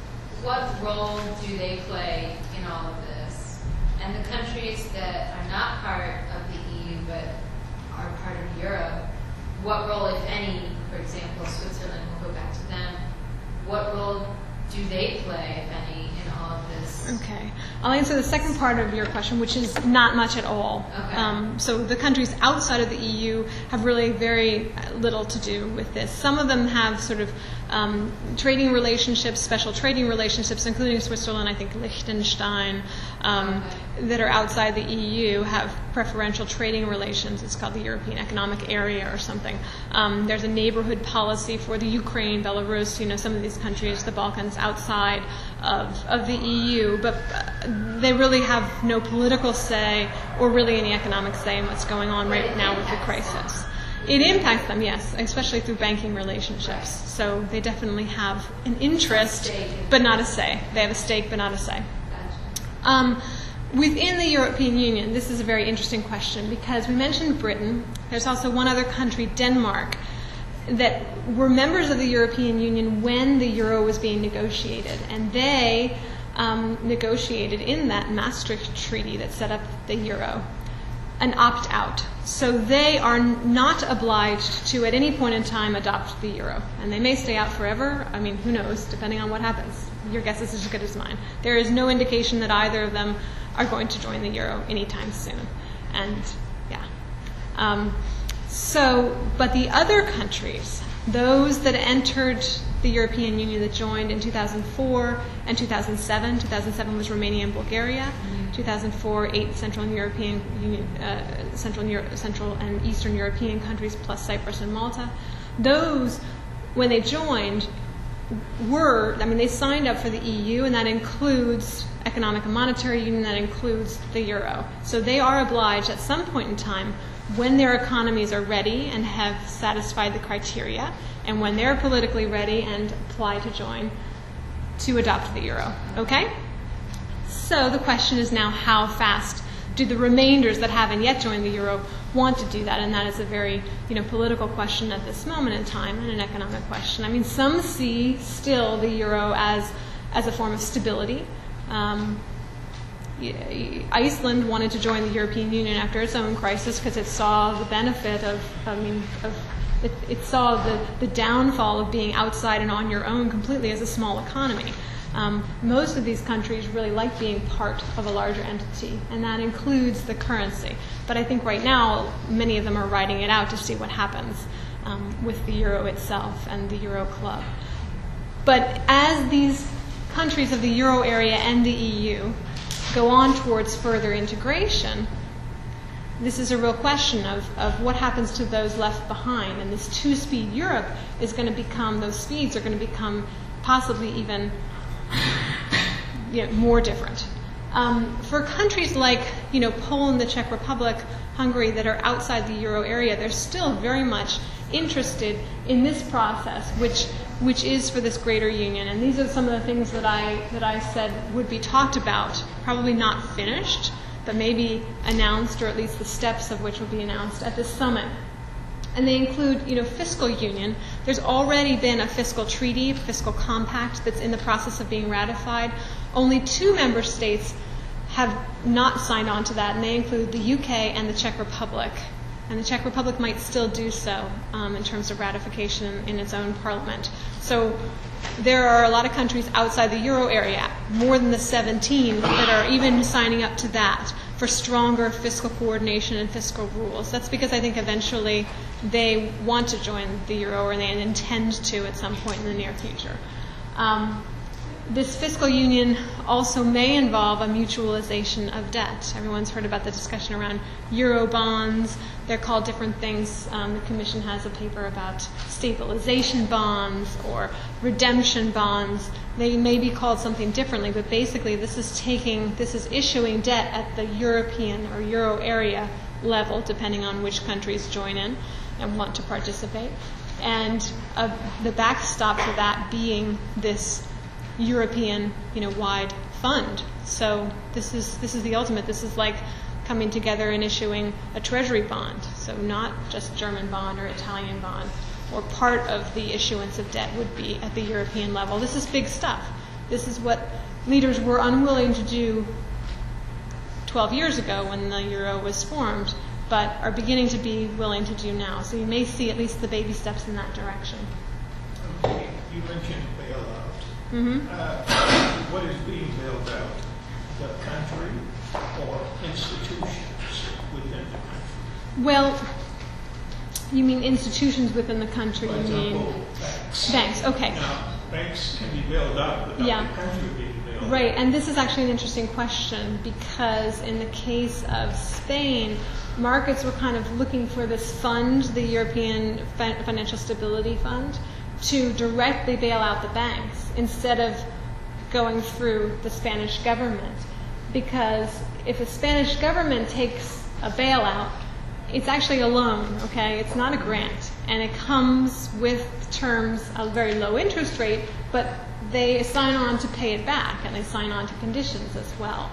what role do they play in all of this? And the countries that are not part of the EU but are part of Europe, what role, if any, for example, Switzerland, we'll go back to them, what role do they play, if any, in all of this? Okay. I'll answer the second part of your question, which is not much at all. Okay. So the countries outside of the EU have really very little to do with this. Some of them have sort of trading relationships, special trading relationships, including Switzerland, I think Liechtenstein, that are outside the EU have preferential trading relations. It's called the European Economic Area or something. There's a neighborhood policy for the Ukraine, Belarus, some of these countries, the Balkans, outside of the EU, but they really have no political say or really any economic say in what's going on right now with the crisis. It impacts them, yes, especially through banking relationships. So they definitely have an interest, but not a say. They have a stake, but not a say. Within the European Union, this is a very interesting question because we mentioned Britain. There's also one other country, Denmark, that were members of the European Union when the euro was being negotiated. And they negotiated in that Maastricht Treaty that set up the euro an opt-out. So they are not obliged to, at any point in time, adopt the euro. And they may stay out forever. I mean, who knows, depending on what happens. Your guess is as good as mine. There is no indication that either of them are going to join the euro anytime soon. And, yeah. But the other countries, those that entered the European Union that joined in 2004 and 2007. 2007 was Romania and Bulgaria. 2004, 8 Central and European Union, Central and Eastern European countries plus Cyprus and Malta. Those, when they joined, they signed up for the EU, and that includes economic and monetary union, that includes the euro. So they are obliged at some point in time, when their economies are ready and have satisfied the criteria, and when they're politically ready and apply to join, to adopt the euro. Okay? So the question is now, how fast do the remainders that haven't yet joined the euro want to do that? And that is a very political question at this moment in time, and an economic question. I mean, some see still the euro as a form of stability. Iceland wanted to join the European Union after its own crisis because it saw the benefit it saw the downfall of being outside and on your own completely as a small economy. Most of these countries really like being part of a larger entity, and that includes the currency. But I think right now, many of them are riding it out to see what happens with the euro itself and the euro club. But as these countries of the euro area and the EU go on towards further integration, this is a real question of what happens to those left behind. And this two-speed Europe is going to become, those speeds are going to become possibly even more different. For countries like Poland, the Czech Republic, Hungary that are outside the euro area, they're still very much interested in this process, which is for this greater union. And these are some of the things that I said would be talked about, probably not finished, but maybe announced, or at least the steps of which will be announced at this summit. And they include, fiscal union. There's already been a fiscal treaty, fiscal compact that's in the process of being ratified. Only 2 member states have not signed on to that, and they include the UK and the Czech Republic. And the Czech Republic might still do so in terms of ratification in its own parliament. So there are a lot of countries outside the euro area, more than the 17, that are even signing up to that for stronger fiscal coordination and fiscal rules. That's because I think eventually they want to join the euro, or they intend to at some point in the near future. This fiscal union also may involve a mutualization of debt. Everyone's heard about the discussion around euro bonds. They're called different things. The Commission has a paper about stabilization bonds or redemption bonds. They may be called something differently, but basically this is issuing debt at the European or euro area level, depending on which countries join in and want to participate. And the backstop for that being this European, wide fund. So this is the ultimate. This is like coming together and issuing a treasury bond. So not just German bond or Italian bond, or part of the issuance of debt would be at the European level. This is big stuff. This is what leaders were unwilling to do 12 years ago when the euro was formed, but are beginning to be willing to do now. So you may see at least the baby steps in that direction. Okay, you mentioned bailout. What is being bailed out? The country or institutions within the country? Well, you mean institutions within the country? For example, banks. Banks, okay. Now, banks can be bailed out without the country being bailed out. Right, and this is actually an interesting question, because in the case of Spain, markets were kind of looking for this fund, the European Financial Stability Fund, to directly bail out the banks instead of going through the Spanish government. Because if the Spanish government takes a bailout, it's actually a loan, okay? It's not a grant. And it comes with terms, a very low interest rate, but they sign on to pay it back, and they sign on to conditions as well.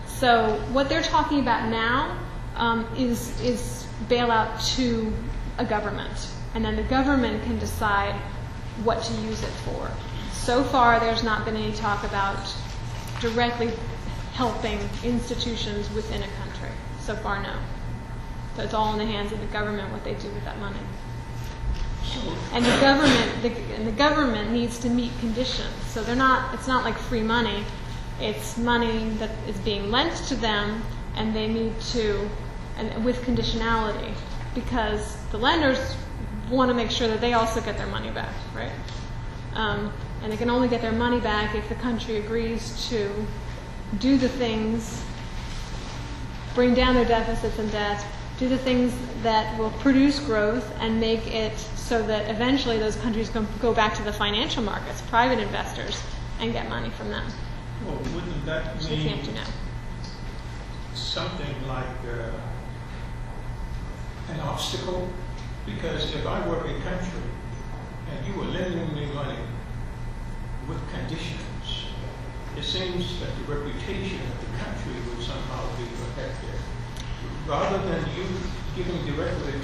So what they're talking about now is bailout to a government. And then the government can decide what to use it for. So far, there's not been any talk about directly helping institutions within a country. So far, no. So it's all in the hands of the government what they do with that money. And the government needs to meet conditions. So it's not like free money. It's money that is being lent to them, and they need to, and with conditionality, because the lenders want to make sure that they also get their money back, right? And they can only get their money back if the country agrees to do the things, bring down their deficits and debt, do the things that will produce growth and make it so that eventually those countries can go back to the financial markets, private investors, and get money from them. Well, wouldn't that Which they mean can't do now. something like an obstacle? Because if I were a country and you were lending me money with conditions, it seems that the reputation of the country would somehow be protected. Rather than you giving directly to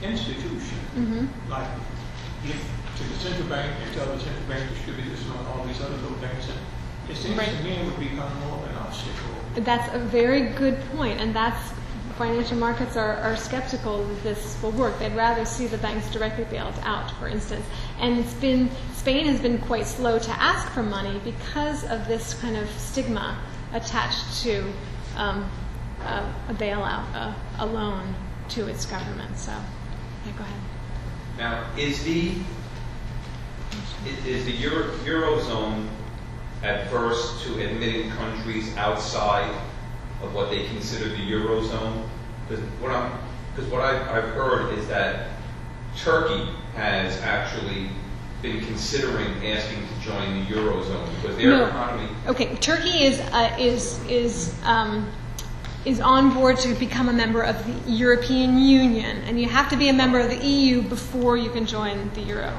the institution, like give to the central bank and tell the central bank to distribute this among all these other little banks, it seems to me it would become more of an obstacle. That's a very good point, and that's financial markets are skeptical that this will work. They'd rather see the banks directly bailed out, for instance. And Spain has been quite slow to ask for money because of this kind of stigma attached to a bailout, a loan to its government. So, yeah, go ahead. Now, is the eurozone adverse to admitting countries outside of what they consider the eurozone? Because what I've heard is that Turkey has actually been considering asking to join the eurozone because their economy. Okay, Turkey is on board to become a member of the European Union, and you have to be a member of the EU before you can join the euro.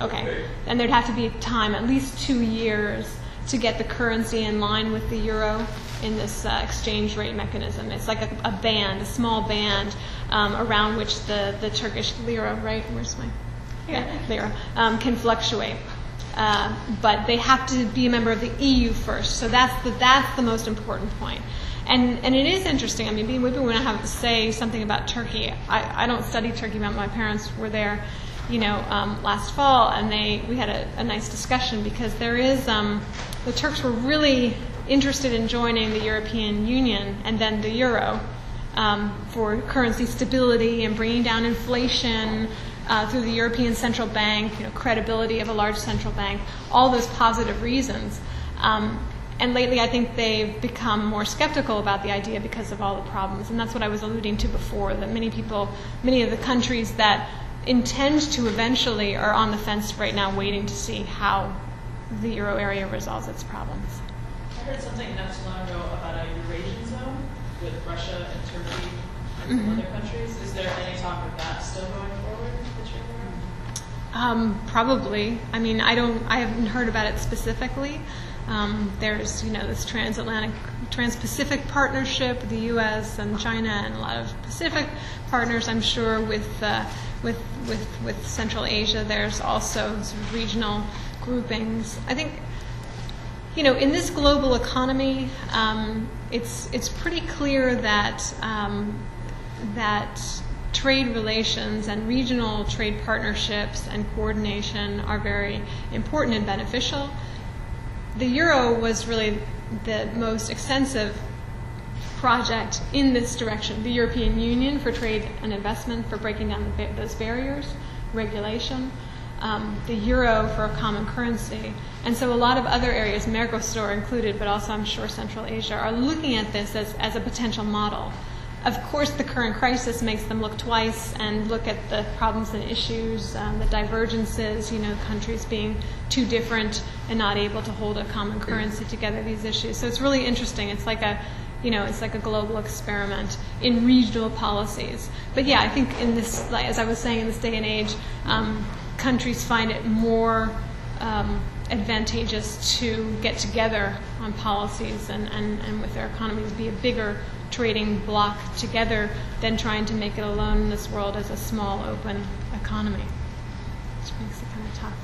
Okay. And there'd have to be time, at least 2 years. to get the currency in line with the euro in this exchange rate mechanism. It's like a band, a small band around which the Turkish lira, right? Where's my lira can fluctuate. But they have to be a member of the EU first. So that's the most important point. And it is interesting. I mean, maybe when I have to say something about Turkey, I don't study Turkey, but my parents were there, last fall, and we had a nice discussion because there is the Turks were really interested in joining the European Union and then the euro for currency stability and bringing down inflation through the European Central Bank, credibility of a large central bank, all those positive reasons. And lately, I think they've become more skeptical about the idea because of all the problems. And that's what I was alluding to before, that many of the countries that intend to eventually are on the fence right now waiting to see how the euro area resolves its problems. I heard something not too long ago about a Eurasian zone with Russia and Turkey and other countries. Is there any talk of that still going forward that you're aware of? Probably. I mean, I haven't heard about it specifically. There's, this Trans-Pacific partnership, the U.S. and China, and a lot of Pacific partners. I'm sure with Central Asia, there's also sort of regional groupings. I think, in this global economy, it's pretty clear that that trade relations and regional trade partnerships and coordination are very important and beneficial. The euro was really the most extensive project in this direction. The European Union for trade and investment, for breaking down those barriers, regulation, the euro for a common currency. And so a lot of other areas, Mercosur included, but also I'm sure Central Asia, are looking at this as a potential model. Of course, the current crisis makes them look twice and look at the problems and issues, the divergences, countries being too different and not able to hold a common currency together, these issues. So it's really interesting. It's like a global experiment in regional policies. But yeah, I think in this, as I was saying, in this day and age, countries find it more advantageous to get together on policies and with their economies be a bigger trading bloc together than trying to make it alone in this world as a small, open economy, which makes it kind of tough.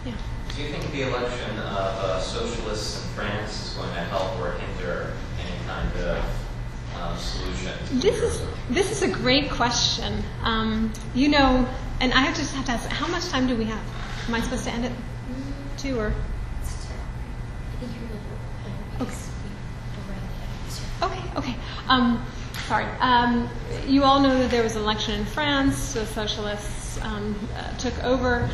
Yeah. Do you think the election of socialists in France is going to help or hinder any kind of solution? This is a great question. And I have to ask, how much time do we have? Am I supposed to end at 2 or? Okay. Sorry. You all know that there was an election in France. The socialists took over.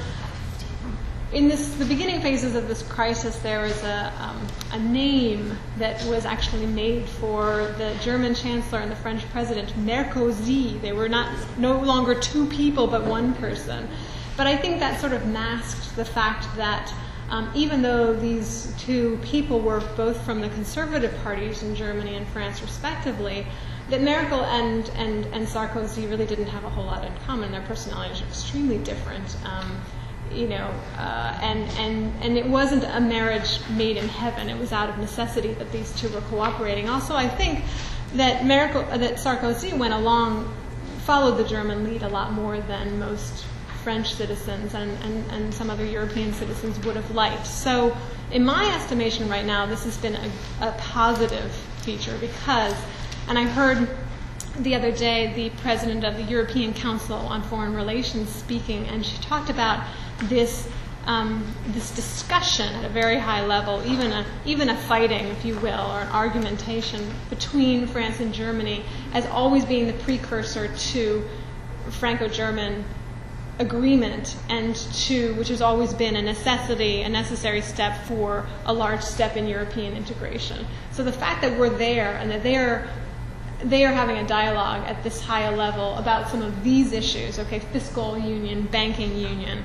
In the beginning phases of this crisis, there was a name that was actually made for the German chancellor and the French president, Merkozy. They were no longer two people, but one person. But I think that sort of masked the fact that even though these two people were both from the conservative parties in Germany and France respectively, that Merkel and Sarkozy really didn't have a whole lot in common. Their personalities are extremely different. And it wasn't a marriage made in heaven. It was out of necessity that these two were cooperating. Also, I think that Sarkozy followed the German lead a lot more than most French citizens and some other European citizens would have liked. So in my estimation right now, this has been a positive feature because, and I heard the other day the president of the European Council on Foreign Relations speaking, and she talked about this discussion at a very high level, even a fighting, if you will, or an argumentation between France and Germany as always being the precursor to Franco-German agreement, and which has always been a necessary step for a large step in European integration. So the fact that we're there and that they are having a dialogue at this higher level about some of these issues, fiscal union, banking union,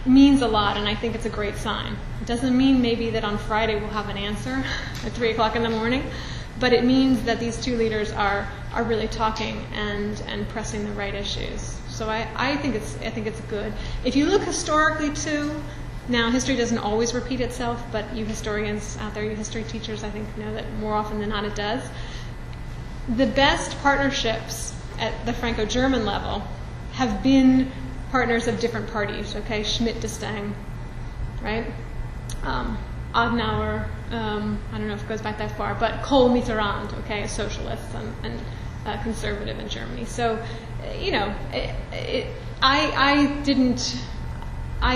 means a lot, and I think it's a great sign. It doesn't mean maybe that on Friday we'll have an answer at 3 o'clock in the morning, but it means that these two leaders are really talking and pressing the right issues. So I think it's good. If you look historically too, Now, history doesn't always repeat itself, but you historians out there, you history teachers, I think know that more often than not it does. The best partnerships at the Franco-German level have been partners of different parties, okay? Schmidt d'Estaing, right? Adenauer, I don't know if it goes back that far, but Kohl-Mitterrand, okay, a socialist and conservative in Germany. So, you know, I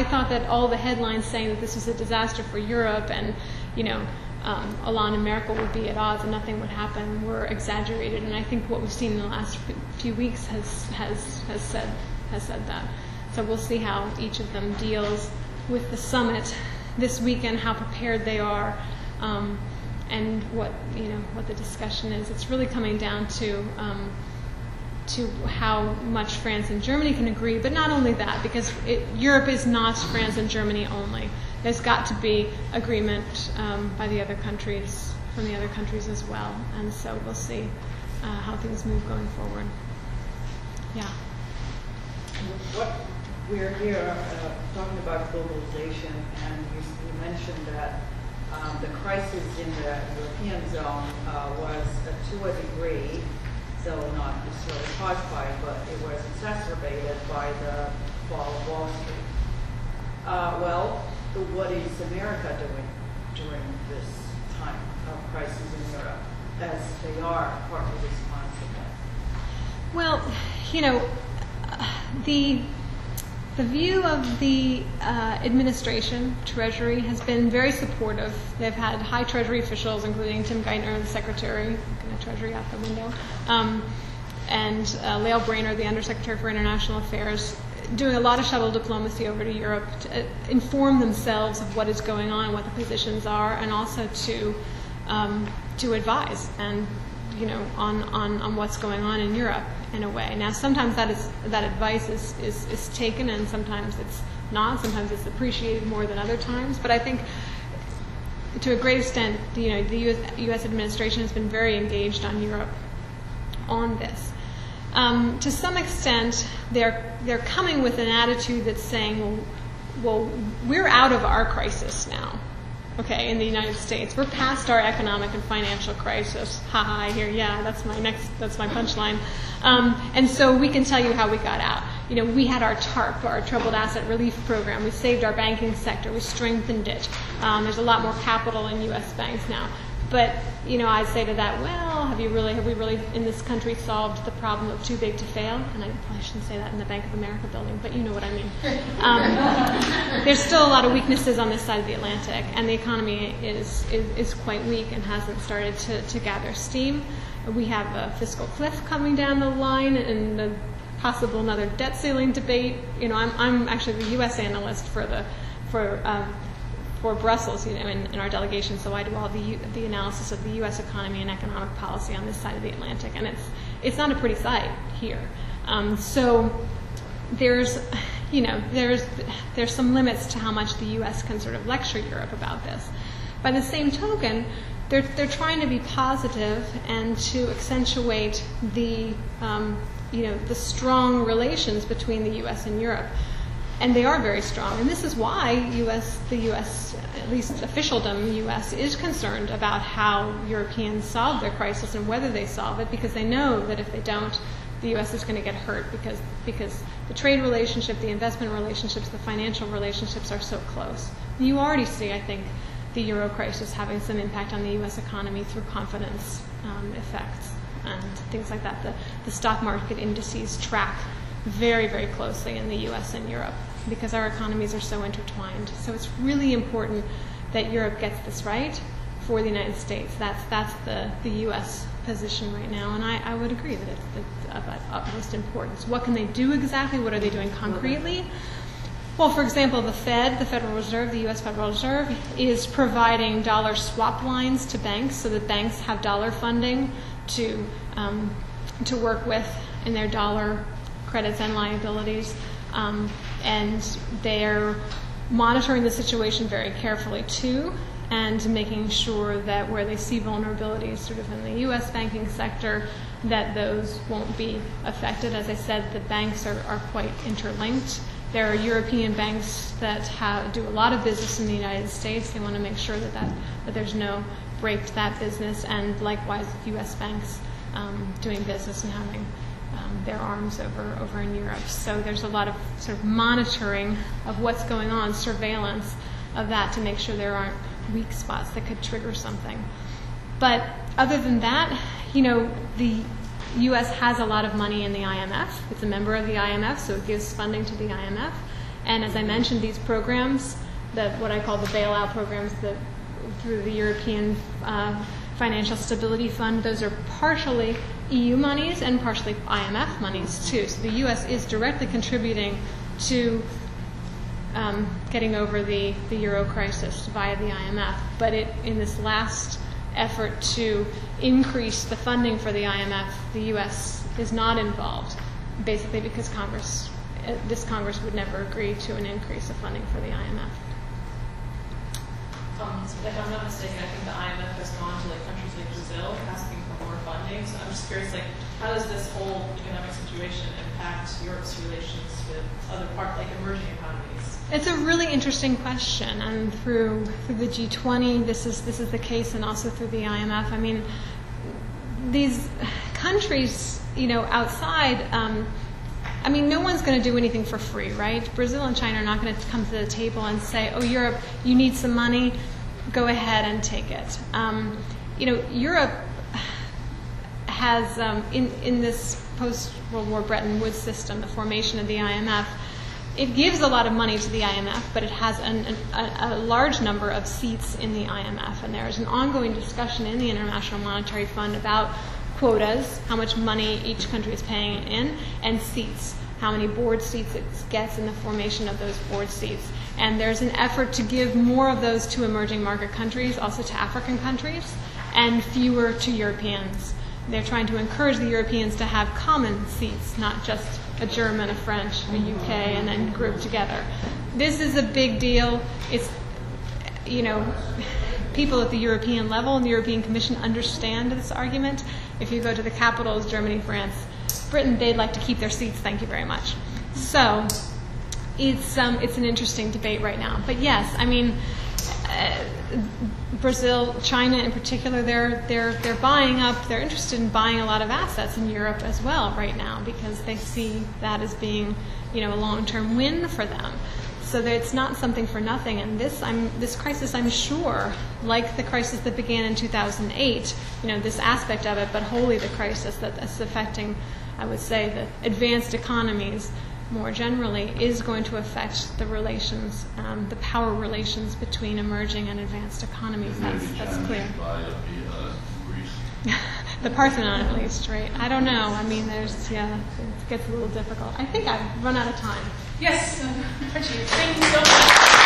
thought that all the headlines saying that this was a disaster for Europe and, you know, Hollande and Merkel would be at odds and nothing would happen were exaggerated. And I think what we've seen in the last few weeks has said that. So we'll see how each of them deals with the summit this weekend, how prepared they are, and what the discussion is. It's really coming down to how much France and Germany can agree, but not only that, because Europe is not France and Germany only. There's got to be agreement by the other countries, from the other countries as well, and so we'll see how things move going forward. Yeah. What we're here talking about globalization, and you mentioned that the crisis in the European zone was to a degree, so not necessarily caused by, but it was exacerbated by the fall of Wall Street. Well, what is America doing during this time of crisis in Europe, as they are partly responsible? Well, you know, the view of the administration, Treasury, has been very supportive. They've had high Treasury officials, including Tim Geithner, the Secretary, looking at Treasury out the window, and Lael Brainerd, the Undersecretary for International Affairs, doing a lot of shuttle diplomacy over to Europe to inform themselves of what is going on, what the positions are, and also to advise and, you know, on what's going on in Europe in a way. Now, sometimes that advice is taken, and sometimes it's not. Sometimes it's appreciated more than other times. But I think, to a great extent, you know, the U.S. administration has been very engaged on Europe on this. To some extent, they're coming with an attitude that's saying, well, we're out of our crisis now. Okay, in the United States, we're past our economic and financial crisis. I hear, yeah, that's my punchline. And so we can tell you how we got out. You know, we had our TARP, our Troubled Asset Relief Program. We saved our banking sector. We strengthened it. There's a lot more capital in U.S. banks now. But, you know, I'd say to that, well, have we really in this country solved the problem of too big to fail? And I probably shouldn't say that in the Bank of America building, but you know what I mean. There's still a lot of weaknesses on this side of the Atlantic, and the economy is quite weak and hasn't started to gather steam. We have a fiscal cliff coming down the line and a possible another debt ceiling debate. You know, I'm actually the U.S. analyst for Brussels, you know, in our delegation, so I do all the analysis of the U.S. economy and economic policy on this side of the Atlantic, and it's not a pretty sight here. So there's some limits to how much the U.S. can sort of lecture Europe about this. By the same token, they're trying to be positive and to accentuate the strong relations between the U.S. and Europe. And they are very strong. And this is why the U.S., at least officialdom U.S., is concerned about how Europeans solve their crisis and whether they solve it, because they know that if they don't, the U.S. is going to get hurt because the trade relationship, the investment relationships, the financial relationships are so close. And you already see, I think, the euro crisis having some impact on the U.S. economy through confidence effects and things like that. The stock market indices track very, very closely in the U.S. and Europe because our economies are so intertwined. So it's really important that Europe gets this right for the United States. That's the U.S. position right now, and I would agree that it's of utmost importance. What can they do exactly? What are they doing concretely? Well, for example, the Fed, the Federal Reserve, the U.S. Federal Reserve, is providing dollar swap lines to banks so that banks have dollar funding to work with in their dollar credits and liabilities, and they're monitoring the situation very carefully too, and making sure that where they see vulnerabilities sort of in the U.S. banking sector, that those won't be affected. As I said, the banks are quite interlinked, There are European banks that do a lot of business in the United States. They want to make sure that there's no break to that business, and likewise U.S. banks doing business and having their arms over in Europe. So there's a lot of sort of monitoring of what's going on, surveillance of that to make sure there aren't weak spots that could trigger something. But other than that, the U.S. has a lot of money in the IMF. It's a member of the IMF, so it gives funding to the IMF. And as I mentioned, these programs, what I call the bailout programs through the European Financial Stability Fund, those are partially EU monies and partially IMF monies too. So the U.S. is directly contributing to getting over the euro crisis via the IMF. But in this last effort to increase the funding for the IMF, the U.S. is not involved, basically because this Congress would never agree to an increase of funding for the IMF. If I'm not mistaken, I think the IMF has gone to countries like Brazil asking for more funding. So I'm just curious, how does this whole economic situation impact Europe's relations with other emerging economies? It's a really interesting question, and through the G20, this is the case, and also through the IMF. I mean, these countries, outside. No one's going to do anything for free, right? Brazil and China are not going to come to the table and say, "Oh, Europe, you need some money, go ahead and take it." Europe has in this post-World War Bretton Woods system, the formation of the IMF. It gives a lot of money to the IMF, but it has a large number of seats in the IMF. And there is an ongoing discussion in the International Monetary Fund about quotas, how much money each country is paying in, and seats, how many board seats it gets in the formation of those board seats. And there's an effort to give more of those to emerging market countries, also to African countries, and fewer to Europeans. They're trying to encourage the Europeans to have common seats, not just a German, a French, a UK, and then grouped together. This is a big deal. It's, people at the European level and the European Commission understand this argument. If you go to the capitals, Germany, France, Britain, they'd like to keep their seats, thank you very much. So it's an interesting debate right now. But yes, Brazil, China in particular, they're buying up. They're interested in buying a lot of assets in Europe as well right now because they see that as being, a long-term win for them. So that it's not something for nothing. And this crisis, I'm sure, like the crisis that began in 2008, this aspect of it, but wholly the crisis that's affecting, I would say, the advanced economies more generally, is going to affect the relations, the power relations between emerging and advanced economies. That's clear. The Parthenon, at least, right? I don't know. It gets a little difficult. I think I've run out of time. Yes, thank you so much.